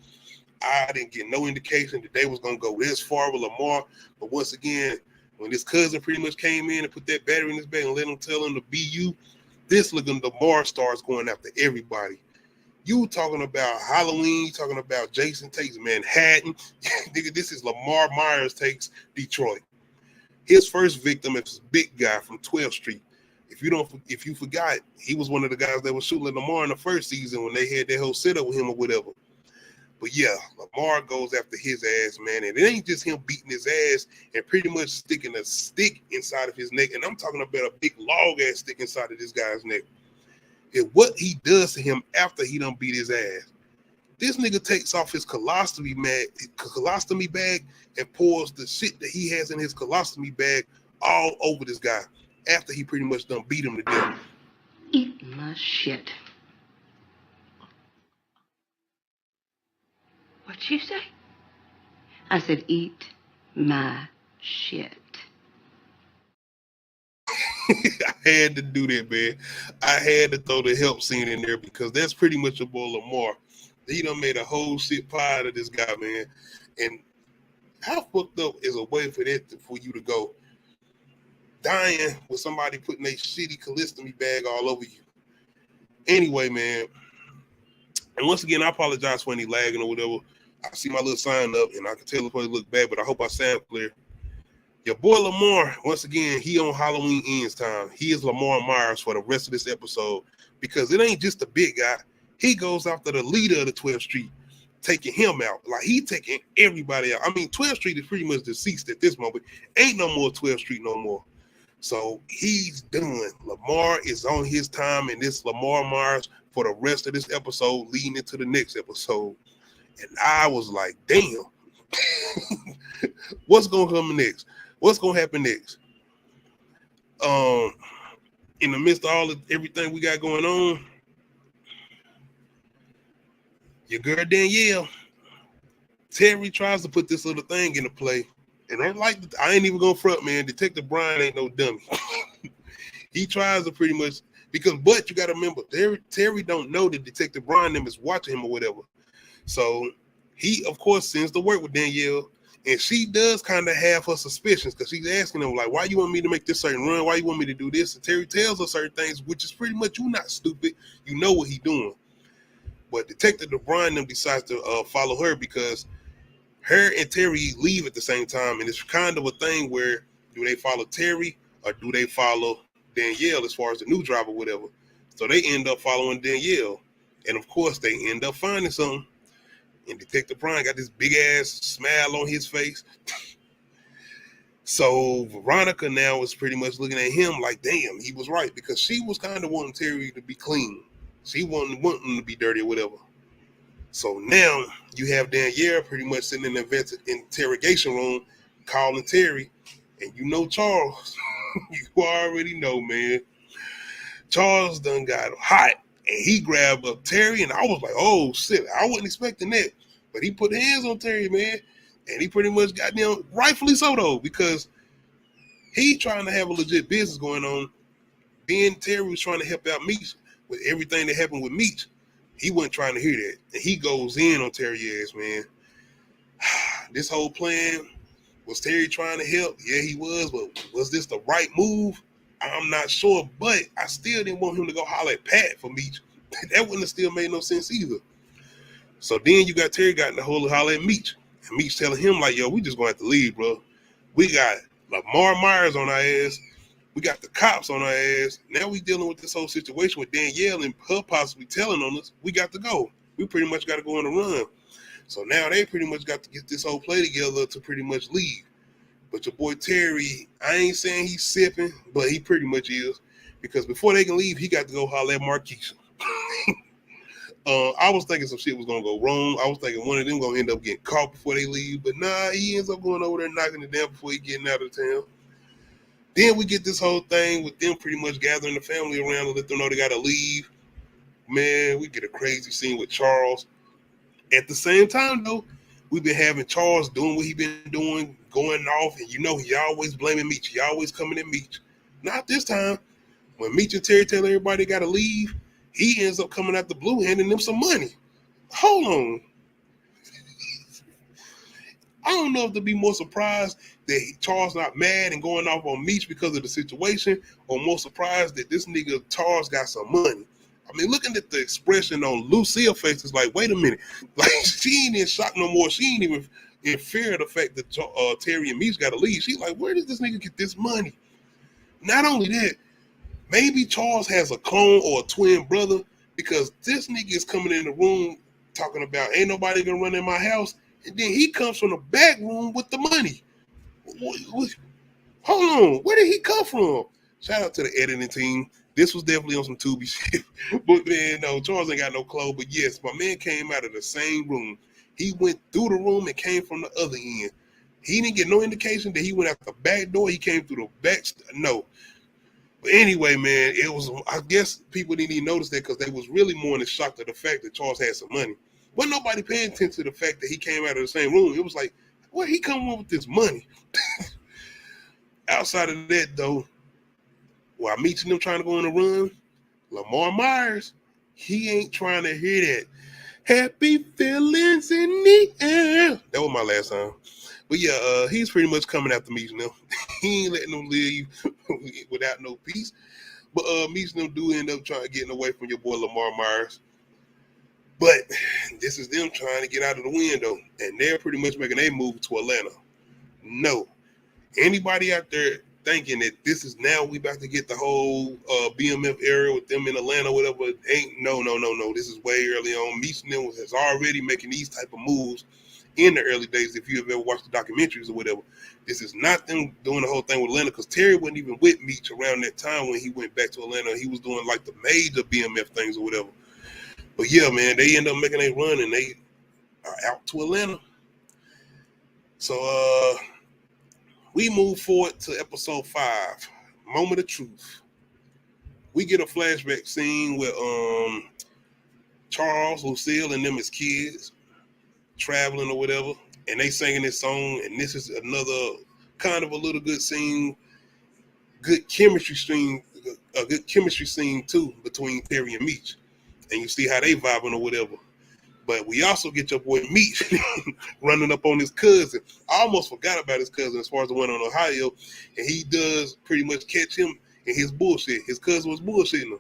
I didn't get no indication that they was gonna go this far with Lamar. But once again, when his cousin pretty much came in and put that battery in his back and let him tell him to be you, this looking Lamar starts going after everybody. You talking about Halloween, you talking about Jason takes Manhattan. Nigga, this is Lamar Myers takes Detroit. His first victim is this big guy from 12th Street. If you forgot, he was one of the guys that was shooting at Lamar in the first season when they had that whole setup with him or whatever. But yeah, Lamar goes after his ass, man. And it ain't just him beating his ass and pretty much sticking a stick inside of his neck. And I'm talking about a big log ass stick inside of this guy's neck. is what he does to him after he done beat his ass. This nigga takes off his colostomy bag and pours the shit that he has in his colostomy bag all over this guy after he pretty much done beat him to death. Eat my shit. What'd you say? I said, eat my shit. I had to do that, man. I had to throw the help scene in there because that's pretty much a boy Lamar. He done made a whole shit pie out of this guy, man. And how fucked up is a way for you to go dying with somebody putting a shitty colostomy bag all over you? Anyway, man. And once again, I apologize for any lagging or whatever. I see my little sign up, and I can tell it probably look bad, but I hope I sound clear. Your boy Lamar, once again, he on Halloween Ends time. He is Lamar Myers for the rest of this episode because it ain't just the big guy. He goes after the leader of the 12th Street, taking him out. Like, he taking everybody out. I mean, 12th Street is pretty much deceased at this moment. Ain't no more 12th Street no more. So he's done. Lamar is on his time, and this Lamar Myers for the rest of this episode leading into the next episode. And I was like, damn. What's going to come next? What's going to happen next? In the midst of everything we got going on, your girl Danielle, Terry tries to put this little thing into play. And I ain't even going to front, man. Detective Brian ain't no dummy. He tries to pretty much, but you got to remember, Terry don't know that Detective Brian them is watching him or whatever. So he, of course, sends to work with Danielle. And she does kind of have her suspicions because she's asking him, like, why you want me to make this certain run? Why you want me to do this? And Terry tells her certain things, which is pretty much, you not stupid. You know what he's doing. But Detective DeBryan them decides to follow her because her and Terry leave at the same time. And it's kind of a thing where do they follow Terry or do they follow Danielle as far as the new driver or whatever? So they end up following Danielle. And, of course, they end up finding something. And Detective Brian got this big ass smile on his face. So Veronica now is pretty much looking at him like, damn, he was right, because she was kind of wanting Terry to be clean. She wasn't wanting him to be dirty or whatever. So now you have Danielle pretty much sitting in the interrogation room calling Terry. And you know Charles. You already know, man. Charles done got hot. And he grabbed up Terry, and I was like, oh, shit, I wasn't expecting that. But he put hands on Terry, man. And he pretty much got them, rightfully so, though, because he trying to have a legit business going on. Then Terry was trying to help out Meech with everything that happened with Meech. He wasn't trying to hear that. And he goes in on Terry's ass, man. This whole plan, was Terry trying to help? Yeah, he was, but was this the right move? I'm not sure, but I still didn't want him to go holler at Pat for Meech. That wouldn't have still made no sense either. So then you got Terry got in the whole holler at Meech. And Meech telling him like, yo, we just going to have to leave, bro. We got Lamar Myers on our ass. We got the cops on our ass. Now we dealing with this whole situation with Danielle and her possibly telling on us. We got to go. We pretty much got to go on a run. So now they pretty much got to get this whole play together to pretty much leave. But your boy Terry, I ain't saying he's sipping, but he pretty much is. Because before they can leave, he got to go holler at Marquisha. I was thinking some shit was going to go wrong. I was thinking one of them going to end up getting caught before they leave. But nah, he ends up going over there knocking it down before he getting out of town. Then we get this whole thing with them pretty much gathering the family around to let them know they got to leave. Man, we get a crazy scene with Charles. At the same time, though, we've been having Charles doing what he been doing, going off, and you know he always blaming Meech. He always coming at Meech. Not this time. When Meech and Terry tell everybody got to leave, he ends up coming out the blue handing them some money. Hold on. I don't know if to be more surprised that Charles not mad and going off on Meech because of the situation, or more surprised that this nigga Charles got some money. I mean, looking at the expression on Lucia's face, it's like, wait a minute. Like, she ain't in shock no more. She ain't even in fear of the fact that Terry and Meech got to leave. She's like, where does this nigga get this money? Not only that, maybe Charles has a clone or a twin brother, because this nigga is coming in the room talking about ain't nobody gonna run in my house, and then he comes from the back room with the money. Hold on, where did he come from? Shout out to the editing team. This was definitely on some Tubi shit. But man, no, Charles ain't got no clothes. But yes, my man came out of the same room. He went through the room and came from the other end. He didn't get no indication that he went out the back door. He came through the back. No. But anyway, man, it was, I guess people didn't even notice that because they was really more in the shock of the fact that Charles had some money. Wasn't nobody paying attention to the fact that he came out of the same room. It was like, where he coming with this money? Outside of that, though, while meeting them trying to go on a run, Lamar Myers, he ain't trying to hear that. Happy feelings in the air. That was my last time. But yeah, he's pretty much coming after meeting them. He ain't letting them leave without no peace. But meeting them do end up getting away from your boy Lamar Myers. But this is them trying to get out of the window, and they're pretty much making a move to Atlanta. No. Anybody out there thinking that this is now we about to get the whole BMF era with them in Atlanta, whatever, ain't no. This is way early on. Meeting them was already making these type of moves in the early days. If you've ever watched the documentaries or whatever, this is not them doing the whole thing with Atlanta, because Terry wasn't even with Meech around that time when he went back to Atlanta. He was doing like the major BMF things or whatever. But yeah, man, they end up making a run and they are out to Atlanta. So we move forward to episode 5, Moment of Truth. We get a flashback scene with Charles, Lucille, and them as kids traveling or whatever, and they singing this song, and this is another kind of a little good scene, good chemistry scene, a good chemistry scene too between Terry and Meech, and you see how they vibing or whatever. But we also get your boy Meech running up on his cousin. I almost forgot about his cousin as far as the one on Ohio, and he does pretty much catch him in his bullshit. His cousin was bullshitting him,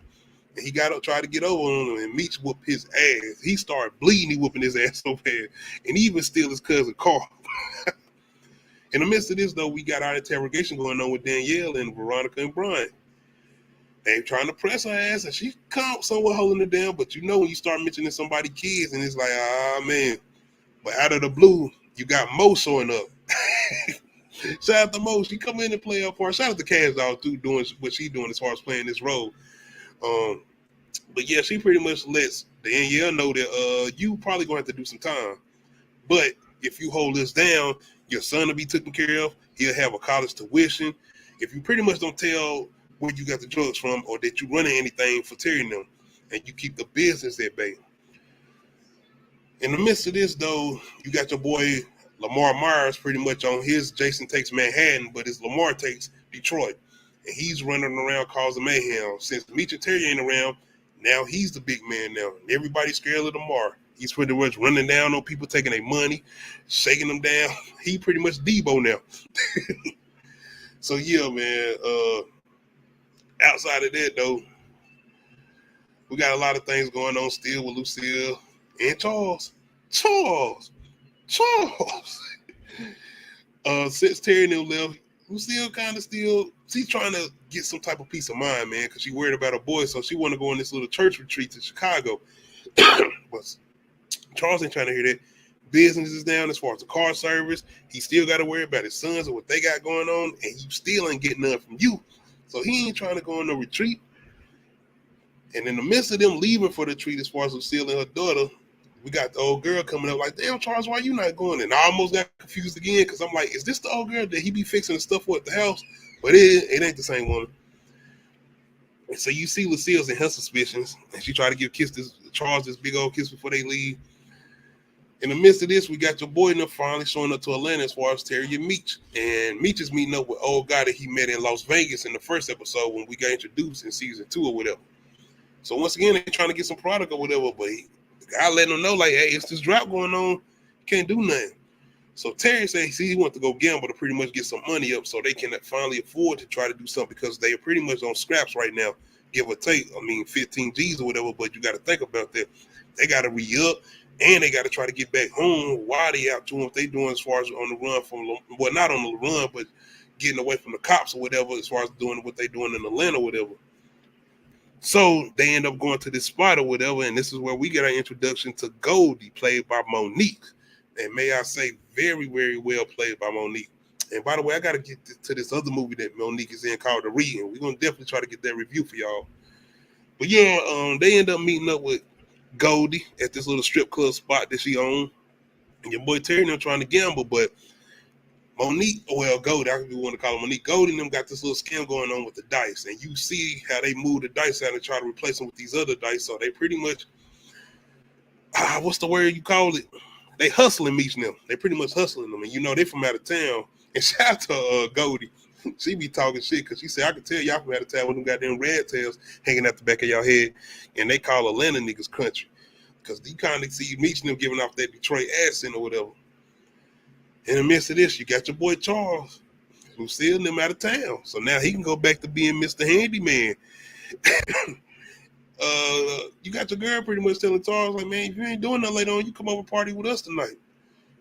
and he got up, tried to get over on him, and Meech whooped his ass. He started bleeding, he whooping his ass so bad, and he even steal his cousin's car. In the midst of this, though, we got our interrogation going on with Danielle and Veronica and Brian. They trying to press her ass, and she come somewhat holding it down. But you know when you start mentioning somebody's kids, and it's like, man. But out of the blue, you got Mo showing up. Shout out to Mo. She come in and play her part. Shout out to Cass Dog too, doing what she doing as far as playing this role. But yeah, she pretty much lets Danielle know that you probably gonna have to do some time. But if you hold this down, your son will be taken care of. He'll have a college tuition. If you pretty much don't tell where you got the drugs from or that you running anything for Terry and them, and you keep the business at bay. In the midst of this, though, you got your boy Lamar Myers pretty much on his Jason Takes Manhattan, but it's Lamar Takes Detroit. And he's running around causing mayhem. Since Meech and Terry ain't around, now he's the big man now. And everybody's scared of Lamar. He's pretty much running down on people, taking their money, shaking them down. He pretty much Debo now. So yeah, man, outside of that, though, we got a lot of things going on still with Lucille and Charles. Since Terry and them left, Lucille kind of still, she's trying to get some type of peace of mind, man, because she worried about her boy, so she want to go on this little church retreat to Chicago. But Charles ain't trying to hear that. Business is down as far as the car service. He still got to worry about his sons and what they got going on, and you still ain't getting none from you. So he ain't trying to go on no retreat. And in the midst of them leaving for the retreat, as far as Lucille and her daughter, we got the old girl coming up like, damn, Charles, why you not going? And I almost got confused again because I'm like, is this the old girl that he be fixing the stuff for at the house? But it ain't the same woman. And so you see Lucille's in her suspicions, and she tried to give Charles this big old kiss before they leave. In the midst of this, we got your boy and them finally showing up to Atlanta as far as Terry and Meech. And Meech is meeting up with old guy that he met in Las Vegas in the first episode when we got introduced in season 2 or whatever. So once again, they're trying to get some product or whatever, but the guy letting them know, like, hey, it's this drop going on. Can't do nothing. So Terry says he wants to go gamble to pretty much get some money up so they can finally afford to try to do something because they are pretty much on scraps right now, give or take. I mean, 15 G's or whatever, but you got to think about that. They got to re-up. And they got to try to get back home while they out doing what they doing as far as on the run from, well, not on the run, but getting away from the cops or whatever, as far as doing what they doing in Atlanta or whatever. So they end up going to this spot or whatever, and this is where we get our introduction to Goldie, played by Monique. And may I say, very, very well played by Monique. And by the way, I got to get to this other movie that Monique is in called The Reading. We're going to definitely try to get that review for y'all. But yeah, they end up meeting up with Goldie at this little strip club spot that she owned. And your boy Terry and them trying to gamble, but Monique, Goldie, I want to call her Monique. Goldie and them got this little scam going on with the dice. And you see how they move the dice out and try to replace them with these other dice. So they pretty much, what's the word you call it? They hustling Meech and them. They pretty much hustling them. And you know, they from out of town. And shout out to Goldie. She be talking shit because she said, I can tell y'all from out of town with them goddamn red tails hanging out the back of y'all head. And they call Atlanta niggas country. Because you kind of see Meech and them giving off that Detroit accent or whatever. In the midst of this, you got your boy Charles, who's stealing them out of town. So now he can go back to being Mr. Handyman. You got your girl pretty much telling Charles, like, man, if you ain't doing nothing later on, you come over party with us tonight.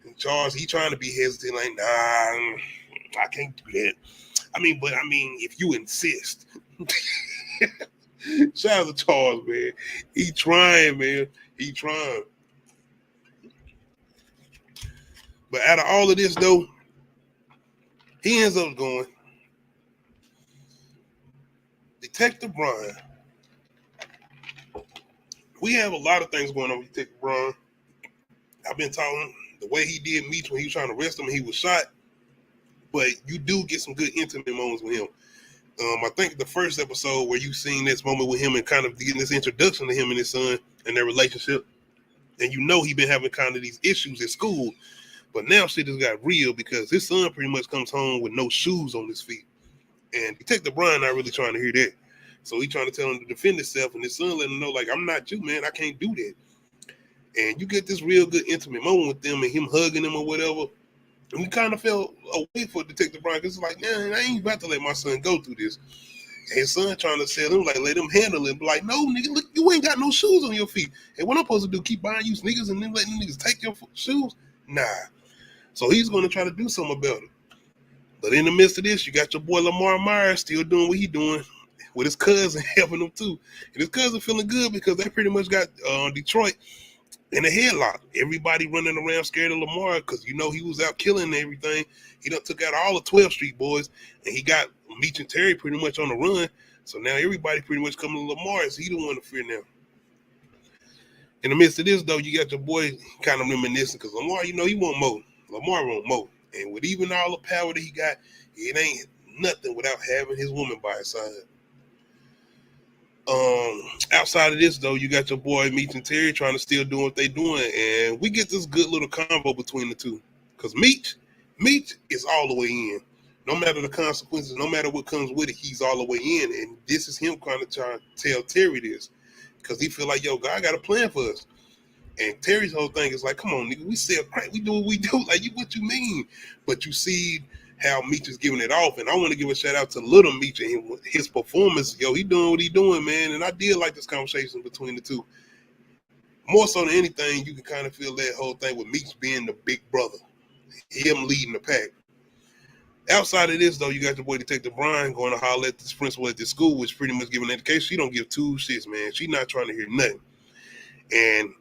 And Charles, he trying to be hesitant, like, nah, I can't do that. I mean, if you insist. Shout out to Charles, man. He trying, man. He trying. But out of all of this, though, he ends up going. Detective Brian. We have a lot of things going on with Detective Brian. I've been talking the way he did Meech when he was trying to arrest him and he was shot. But you do get some good intimate moments with him. I think the first episode where you seen this moment with him and kind of getting this introduction to him and his son and their relationship. And you know he been having kind of these issues at school. But now shit has got real because his son pretty much comes home with no shoes on his feet. And Detective Brian not really trying to hear that. So he trying to tell him to defend himself. And his son letting him know, like, I'm not you, man. I can't do that. And you get this real good intimate moment with them and him hugging him or whatever. And we kind of felt away for Detective Brian because it's like, man, I ain't about to let my son go through this. And his son trying to tell him, like, let him handle it. But like, no, nigga, look, you ain't got no shoes on your feet. And what I'm supposed to do, keep buying you sneakers and then letting niggas take your shoes? Nah. So he's going to try to do something about it. But in the midst of this, you got your boy Lamar Myers still doing what he doing with his cousin helping him too. And his cousin feeling good because they pretty much got Detroit in a headlock. Everybody running around scared of Lamar because, you know, he was out killing everything. He done took out all the 12th Street boys and he got Meech and Terry pretty much on the run. So now everybody pretty much coming to Lamar. So he the one to fear now. In the midst of this, though, you got your boy kind of reminiscing because Lamar, you know, he want more. Lamar won't more. And with even all the power that he got, it ain't nothing without having his woman by his side. Outside of this, though, you got your boy Meech and Terry trying to still do what they doing. And we get this good little combo between the two. Because Meech is all the way in. No matter the consequences, no matter what comes with it, he's all the way in. And this is him kind of trying to tell Terry this. Because he feel like, yo, God got a plan for us. And Terry's whole thing is like, come on, nigga, we sell crack. We do what we do. Like, what you mean? But you see how Meech is giving it off. And I want to give a shout out to Little Meech and his performance. Yo, he doing what he doing, man. And I did like this conversation between the two. More so than anything, you can kind of feel that whole thing with Meech being the big brother. Him leading the pack. Outside of this, though, you got your boy Detective Brian going to holler at this principal at this school, which pretty much giving an education. She don't give two shits, man. She not trying to hear nothing. And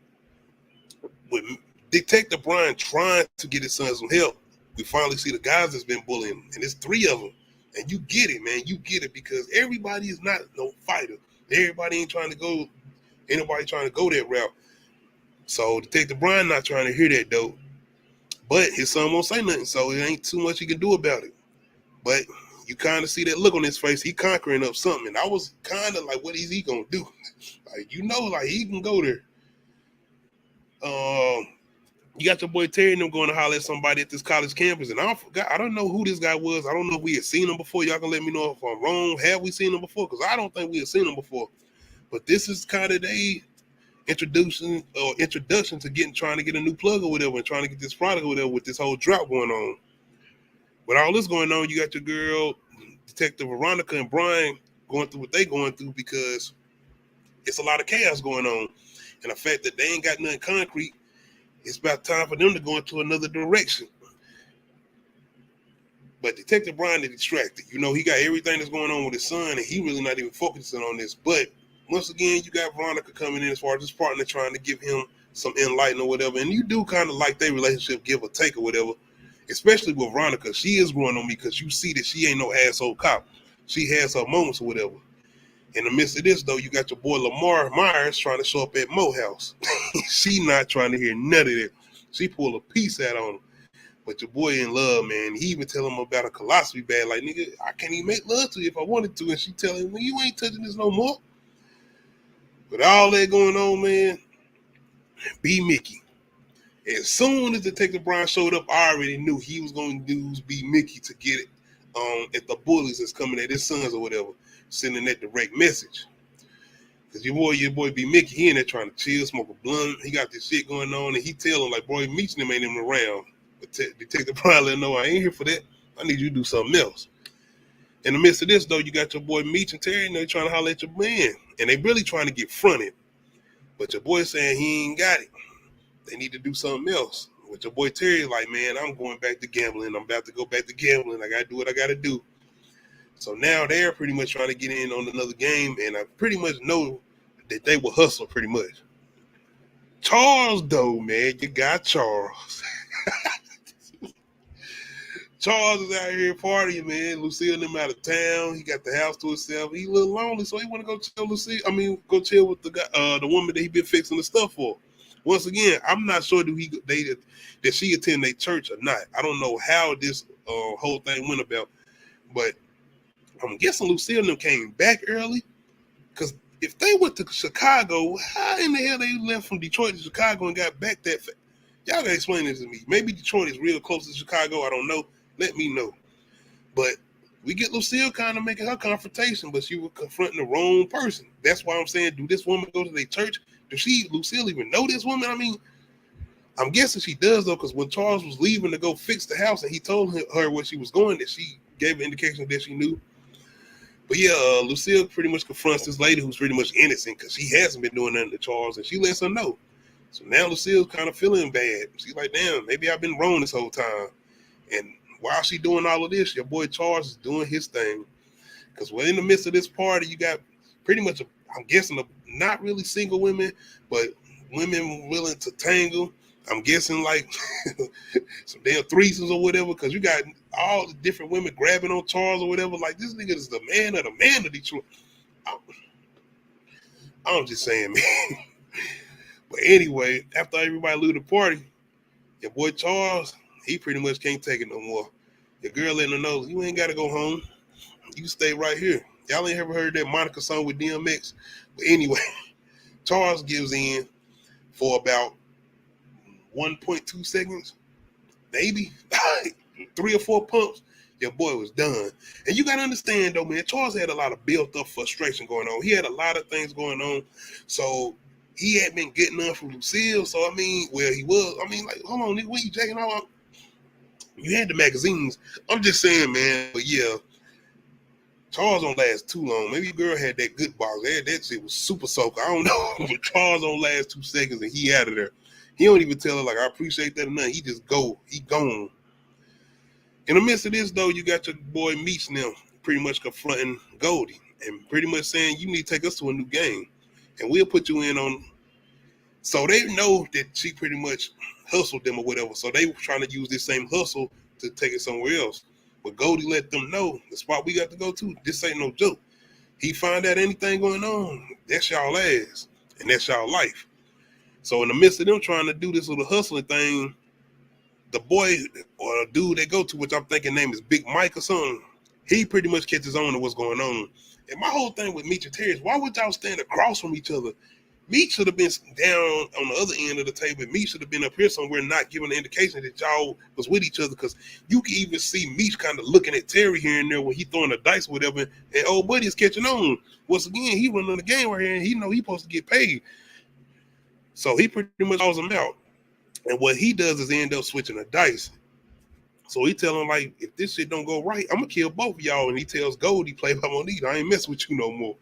with Detective Brian trying to get his son some help, we finally see the guys that's been bullying him, and it's 3 of them. And you get it, man. You get it because everybody is not no fighter. Everybody ain't trying to go. Ain't nobody trying to go that route. So Detective Brian not trying to hear that though. But his son won't say nothing, so it ain't too much he can do about it. But you kind of see that look on his face. He conquering up something. And I was kind of like, what is he gonna do? Like, you know, like he can go there. You got your boy Terry and them going to holler at somebody at this college campus, and I don't know who this guy was. I don't know if we had seen him before. Y'all can let me know if I'm wrong. Have we seen him before? Because I don't think we had seen him before. But this is kind of the introduction to trying to get a new plug or whatever, and trying to get this product or whatever with this whole drought going on. With all this going on, you got your girl Detective Veronica and Brian going through what they going through because it's a lot of chaos going on, and the fact that they ain't got nothing concrete. It's about time for them to go into another direction. But Detective Brian is distracted. You know, he got everything that's going on with his son, and he really not even focusing on this. But once again, you got Veronica coming in as far as his partner trying to give him some enlightenment or whatever. And you do kind of like their relationship, give or take or whatever, especially with Veronica. She is growing on me because you see that she ain't no asshole cop. She has her moments or whatever. In the midst of this, though, you got your boy Lamar Myers trying to show up at Mo House. She not trying to hear none of that. She pulled a piece out on him. But your boy in love, man. He even tell him about a colostomy bag. Like, nigga, I can't even make love to you if I wanted to. And she tell him, well, you ain't touching this no more. With all that going on, man, B. Mickey. As soon as Detective Brian showed up, I already knew he was going to use B. Mickey to get it at the bullies that's coming at his sons or whatever, sending that direct message. Because your boy B. Mickey, he in there trying to chill, smoke a blunt. He got this shit going on, and he tell him, like, boy, meeting him ain't even around. But Detective Brian let him know, I ain't here for that. I need you to do something else. In the midst of this, though, you got your boy Meech and Terry, and they trying to holler at your man. And they really trying to get fronted. But your boy saying he ain't got it. They need to do something else. With your boy Terry, like, man, I'm going back to gambling. I'm about to go back to gambling. I got to do what I got to do. So now they're pretty much trying to get in on another game, and I pretty much know that they will hustle pretty much. Charles, though, man, you got Charles. Charles is out here partying, man. Lucille and them out of town. He got the house to himself. He a little lonely, so he want to go chill. Go chill with the guy, the woman that he been fixing the stuff for. Once again, I'm not sure that she attend a church or not. I don't know how this whole thing went about, but I'm guessing Lucille and them came back early. Because if they went to Chicago, how in the hell they left from Detroit to Chicago and got back that fast? Y'all gotta explain this to me. Maybe Detroit is real close to Chicago. I don't know. Let me know. But we get Lucille kind of making her confrontation, but she was confronting the wrong person. That's why I'm saying, do this woman go to their church? Does Lucille even know this woman? I mean, I'm guessing she does, though, because when Charles was leaving to go fix the house and he told her where she was going, that she gave an indication that she knew. But yeah, Lucille pretty much confronts this lady who's pretty much innocent because she hasn't been doing nothing to Charles, and she lets her know. So now Lucille's kind of feeling bad. She's like, damn, maybe I've been wrong this whole time. And while she doing all of this, your boy Charles is doing his thing. Because in the midst of this party, you got pretty much, I'm guessing, not really single women, but women willing to tangle. I'm guessing like some damn threesomes or whatever, because you got all the different women grabbing on Charles or whatever. Like, this nigga is the man of Detroit. I'm just saying, man. But anyway, after everybody leave the party, your boy Charles, he pretty much can't take it no more. Your girl letting her know, you ain't got to go home. You stay right here. Y'all ain't ever heard that Monica song with DMX? But anyway, Charles gives in for about 1.2 seconds, maybe 3 or 4 pumps. Your boy was done. And you got to understand, though, man, Charles had a lot of built-up frustration going on. He had a lot of things going on. So he had been getting up from Lucille. So, I mean, he was. I mean, like, hold on, nigga, what you jacking off? You had the magazines. I'm just saying, man. But yeah, Charles don't last too long. Maybe your girl had that good box. That shit was super soaker. I don't know. But Charles don't last 2 seconds and he out of there. He don't even tell her, like, I appreciate that or nothing. He just go. He gone. In the midst of this, though, you got your boy Meech now pretty much confronting Goldie and pretty much saying, you need to take us to a new game. And we'll put you in on. So they know that she pretty much hustled them or whatever. So they were trying to use this same hustle to take it somewhere else. But Goldie let them know the spot we got to go to, this ain't no joke. He find out anything going on, that's y'all ass. And that's y'all life. So in the midst of them trying to do this little hustling thing, the boy or the dude they go to, which I'm thinking name is Big Mike or something, he pretty much catches on to what's going on. And my whole thing with Meech and Terry is, why would y'all stand across from each other? Meech should have been down on the other end of the table. Meech should have been up here somewhere, not giving an indication that y'all was with each other, because you can even see Meech kind of looking at Terry here and there when he throwing the dice or whatever, and old buddy is catching on. Once again, he running the game right here, and he know he supposed to get paid. So he pretty much calls him out. And what he does is end up switching the dice. So he tell him, like, if this shit don't go right, I'm going to kill both of y'all. And he tells Goldie, play by my lead. I ain't mess with you no more.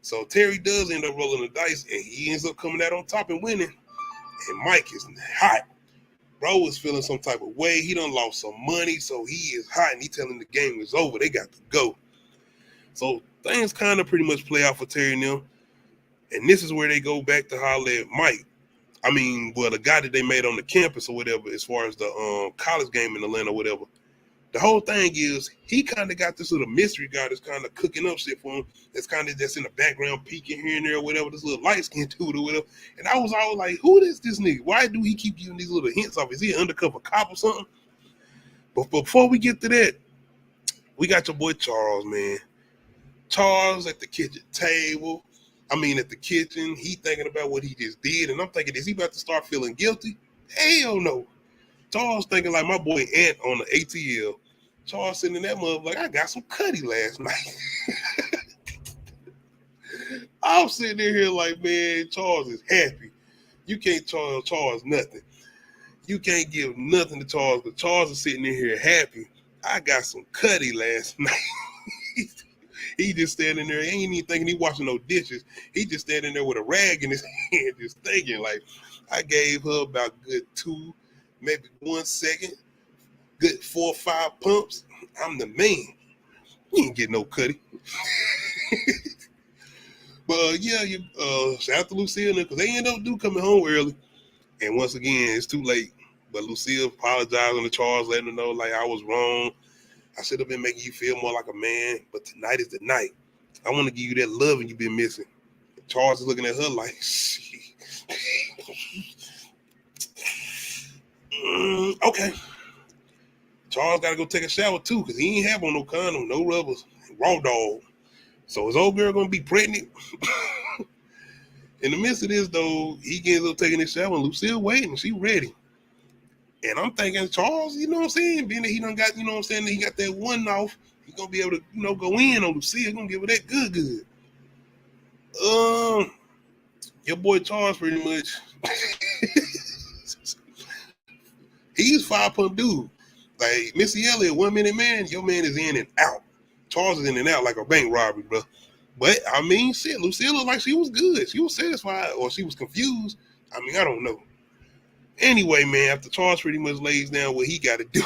So Terry does end up rolling the dice, and he ends up coming out on top and winning. And Mike is hot. Bro is feeling some type of way. He done lost some money, so he is hot, and he telling the game is over. They got to go. So things kind of pretty much play out for Terry now. And this is where they go back to holler at Mike. I mean, well, the guy that they made on the campus or whatever, as far as the college game in Atlanta or whatever. The whole thing is he kind of got this little mystery guy that's kind of cooking up shit for him. That's in the background peeking here and there or whatever. This little light skinned dude or whatever. And I was always like, who is this nigga? Why do he keep giving these little hints off? Is he an undercover cop or something? But before we get to that, we got your boy Charles, man. Charles at the kitchen table. At the kitchen. He thinking about what he just did. And I'm thinking, is he about to start feeling guilty? Hell no. Charles thinking like my boy Ant on the ATL. Charles sitting in that mother like, I got some cutty last night. I'm sitting in here like, man, Charles is happy. You can't tell Charles nothing. You can't give nothing to Charles, but Charles is sitting in here happy. I got some cutty last night. He just standing there. He ain't even thinking he washing no dishes. He just standing there with a rag in his hand, just thinking like, I gave her about good 2, maybe 1 second, good 4 or 5 pumps. I'm the man. You ain't get no cutty. But shout out to Lucille because they end up coming home early. And once again, it's too late. But Lucille apologizing to Charles, letting him know like I was wrong. I should have been making you feel more like a man, but tonight is the night. I want to give you that loving you've been missing. Charles is looking at her like, okay. Charles got to go take a shower too because he ain't have on no condom, no rubbers, raw dog. So his old girl gonna be pregnant. In the midst of this though, he ends up taking his shower and Lucille waiting. She ready. And I'm thinking, Charles, you know what I'm saying? Being that he done got, you know what I'm saying, he got that one off, he's going to be able to, go in on Lucille. He's going to give her that good. Your boy Charles pretty much, he's 5 pump dude. Like, Missy Elliott, 1 minute man, your man is in and out. Charles is in and out like a bank robbery, bro. But, shit, Lucille looked like she was good. She was satisfied or she was confused. I don't know. Anyway, man, after Charles pretty much lays down what he got to do,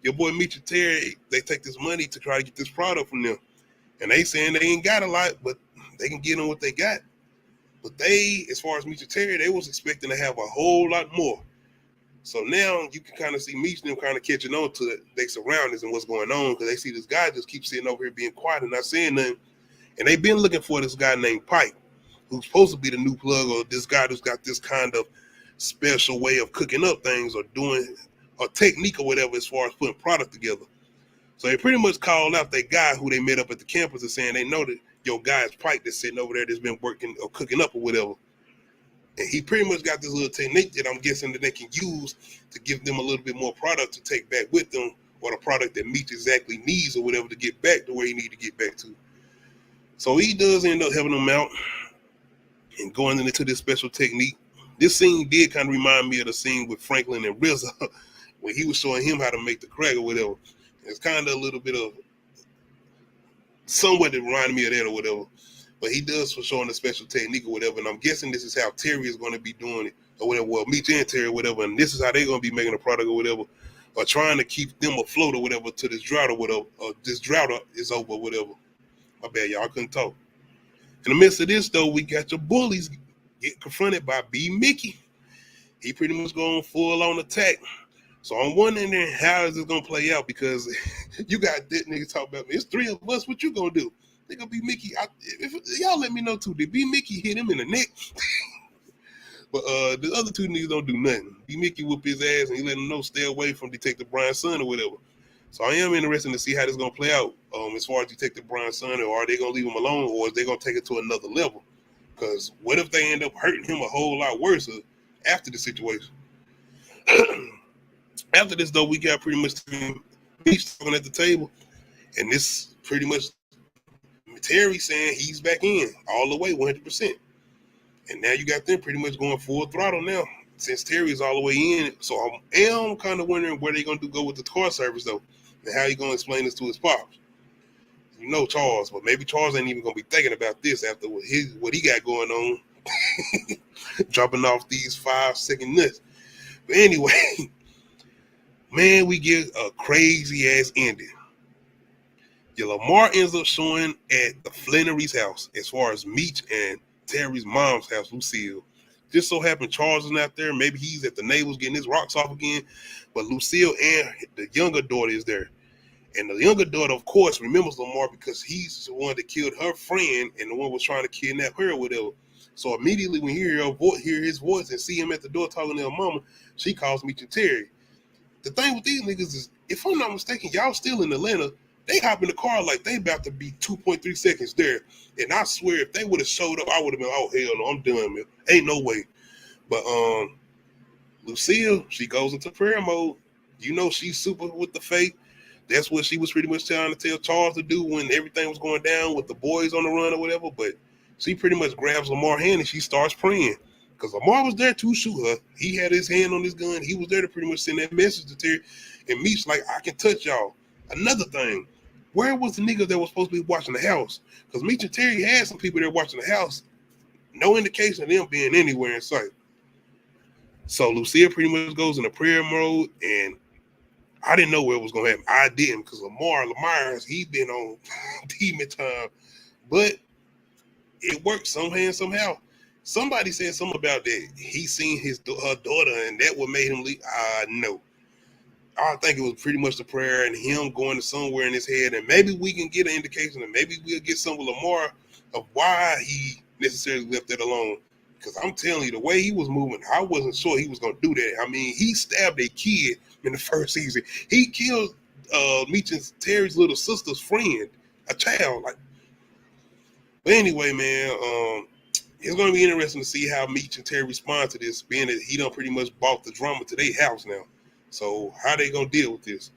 your boy Meech and Terry, they take this money to try to get this product from them. And they saying they ain't got a lot, but they can get them what they got. But they, as far as Meech and Terry, they was expecting to have a whole lot more. So now you can kind of see Meech and them kind of catching on to their surroundings and what's going on because they see this guy just keep sitting over here being quiet and not saying nothing. And they've been looking for this guy named Pike, who's supposed to be the new plug or this guy who's got this kind of special way of cooking up things or doing a technique or whatever as far as putting product together. So they pretty much called out that guy who they met up at the campus and saying they know that your guy's Pike that's sitting over there that's been working or cooking up or whatever. And he pretty much got this little technique that I'm guessing that they can use to give them a little bit more product to take back with them or the product that Meech exactly needs or whatever to get back to where he need to get back to. So he does end up helping them out and going into this special technique. This scene did kind of remind me of the scene with Franklin and RZA when he was showing him how to make the crack or whatever. It's kind of a little bit of somewhat that reminded me of that or whatever. But he does for showing a special technique or whatever. And I'm guessing this is how Terry is going to be doing it or whatever. Well, Meech and Terry or whatever. And this is how they're going to be making a product or whatever. Or trying to keep them afloat or whatever to this drought or whatever. Or this drought is over or whatever. My bad, y'all. I couldn't talk. In the midst of this, though, we got your bullies get confronted by B. Mickey. He pretty much going full on attack. So I'm wondering how is this gonna play out because you got that nigga talking about me. It's 3 of us. What you gonna do? They gonna be Mickey. If y'all let me know too. Did B. Mickey hit him in the neck? But the other 2 niggas don't do nothing. B. Mickey whoop his ass and he let him know stay away from Detective Brian's son or whatever. So I am interested to see how this is gonna play out as far as Detective Brian's son, or are they gonna leave him alone, or is they gonna take it to another level? Because what if they end up hurting him a whole lot worse after the situation? After this, though, we got pretty much Meech talking at the table, and this pretty much Terry saying he's back in all the way 100%. And now you got them pretty much going full throttle now since Terry is all the way in. So I am kind of wondering where they're going to go with the car service, though, and how he going to explain this to his pops. You know Charles, but maybe Charles ain't even going to be thinking about this after what he got going on, dropping off these 5-second nuts. But anyway, man, we get a crazy ass ending. Your Lamar ends up showing at the Flannery's house as far as Meech and Terry's mom's house, Lucille, Just so happened Charles is not there. Maybe he's at the neighbors getting his rocks off again. But Lucille and the younger daughter is there. And the younger daughter, of course, remembers Lamar because he's the one that killed her friend and the one was trying to kidnap her or whatever. So immediately when you hear his voice and see him at the door talking to her mama, she calls Meech and Terry. The thing with these niggas is, if I'm not mistaken, y'all still in Atlanta. They hop in the car like they about to be 2.3 seconds there. And I swear, if they would have showed up, I would have been, oh, hell no, I'm done, man. Ain't no way. But Lucille, she goes into prayer mode. You know she's super with the faith. That's what she was pretty much trying to tell Charles to do when everything was going down with the boys on the run or whatever. But she pretty much grabs Lamar's hand and she starts praying. Because Lamar was there to shoot her. He had his hand on his gun. He was there to pretty much send that message to Terry. And Meech like, I can touch y'all. Another thing, where was the niggas that was supposed to be watching the house? Because Meech and Terry had some people there watching the house. No indication of them being anywhere in sight. So Lucille pretty much goes into prayer mode, and I didn't know where it was going to happen. I didn't, because Lamar, he been on demon time. But it worked somehow. Somebody said something about that. He seen her daughter, and that what made him leave. No. I think it was pretty much the prayer and him going to somewhere in his head, and maybe we can get an indication, and maybe we'll get some with Lamar of why he necessarily left that alone. Because I'm telling you, the way he was moving, I wasn't sure he was going to do that. I mean, he stabbed a kid in the first season. He killed Meech and Terry's little sister's friend, a child. Like, but anyway, man, it's going to be interesting to see how Meech and Terry respond to this, being that he done pretty much bought the drama to their house now. So how they going to deal with this?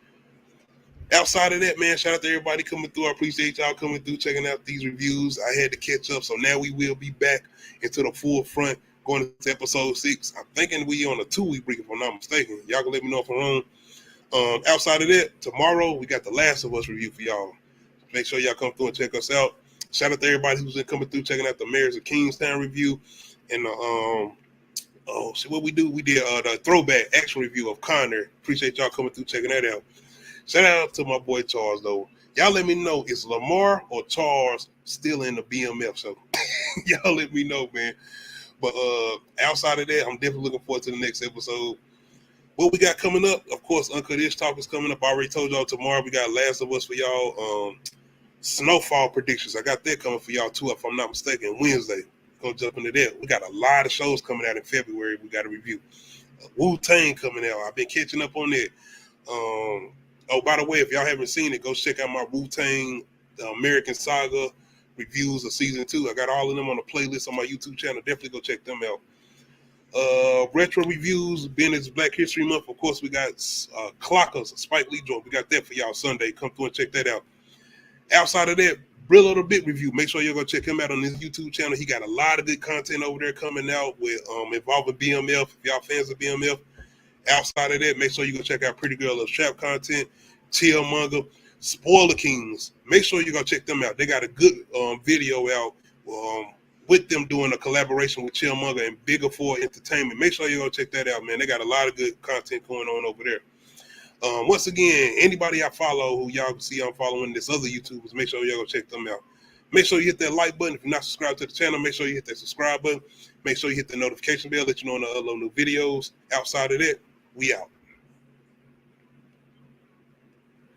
Outside of that, man, shout out to everybody coming through. I appreciate y'all coming through, checking out these reviews. I had to catch up, so now we will be back into the full front, going to episode 6. I'm thinking we on a 2-week break, if I'm not mistaken. Y'all can let me know if I'm wrong. Outside of that, tomorrow we got the Last of Us review for y'all. Make sure y'all come through and check us out. Shout out to everybody who's been coming through, checking out the Mayors of Kingstown review and the what we do? We did the throwback action review of Connor. Appreciate y'all coming through, checking that out. Shout out to my boy Charles, though. Y'all let me know, is Lamar or Charles still in the BMF? So y'all let me know, man. But outside of that, I'm definitely looking forward to the next episode. What we got coming up, of course, Uncut Ish Talk is coming up. I already told y'all tomorrow we got Last of Us for y'all. Snowfall predictions, I got that coming for y'all too, if I'm not mistaken, Wednesday. Go jump into that. We got a lot of shows coming out in February we got to review. Wu-Tang coming out. I've been catching up on that. By the way, if y'all haven't seen it, go check out my Wu-Tang American Saga reviews of season 2. I got all of them on a playlist on my YouTube channel. Definitely go check them out. Retro reviews, being it's Black History Month. Of course, we got Clockers, a Spike Lee joint. We got that for y'all Sunday. Come through and check that out. Outside of that, Brillo the Bit review. Make sure you're gonna check him out on his YouTube channel. He got a lot of good content over there coming out with involving BMF. If y'all fans of BMF. Outside of that, make sure you go check out Pretty Girl of Trap content, Chillmonger, Spoiler Kings. Make sure you go check them out. They got a good video out with them doing a collaboration with Chillmonger and Bigger for Entertainment. Make sure you go check that out, man. They got a lot of good content going on over there. Once again, anybody I follow who y'all can see I'm following this other YouTubers, make sure y'all go check them out. Make sure you hit that like button. If you're not subscribed to the channel, make sure you hit that subscribe button. Make sure you hit the notification bell, let you know when I upload new videos. Outside of that, we out.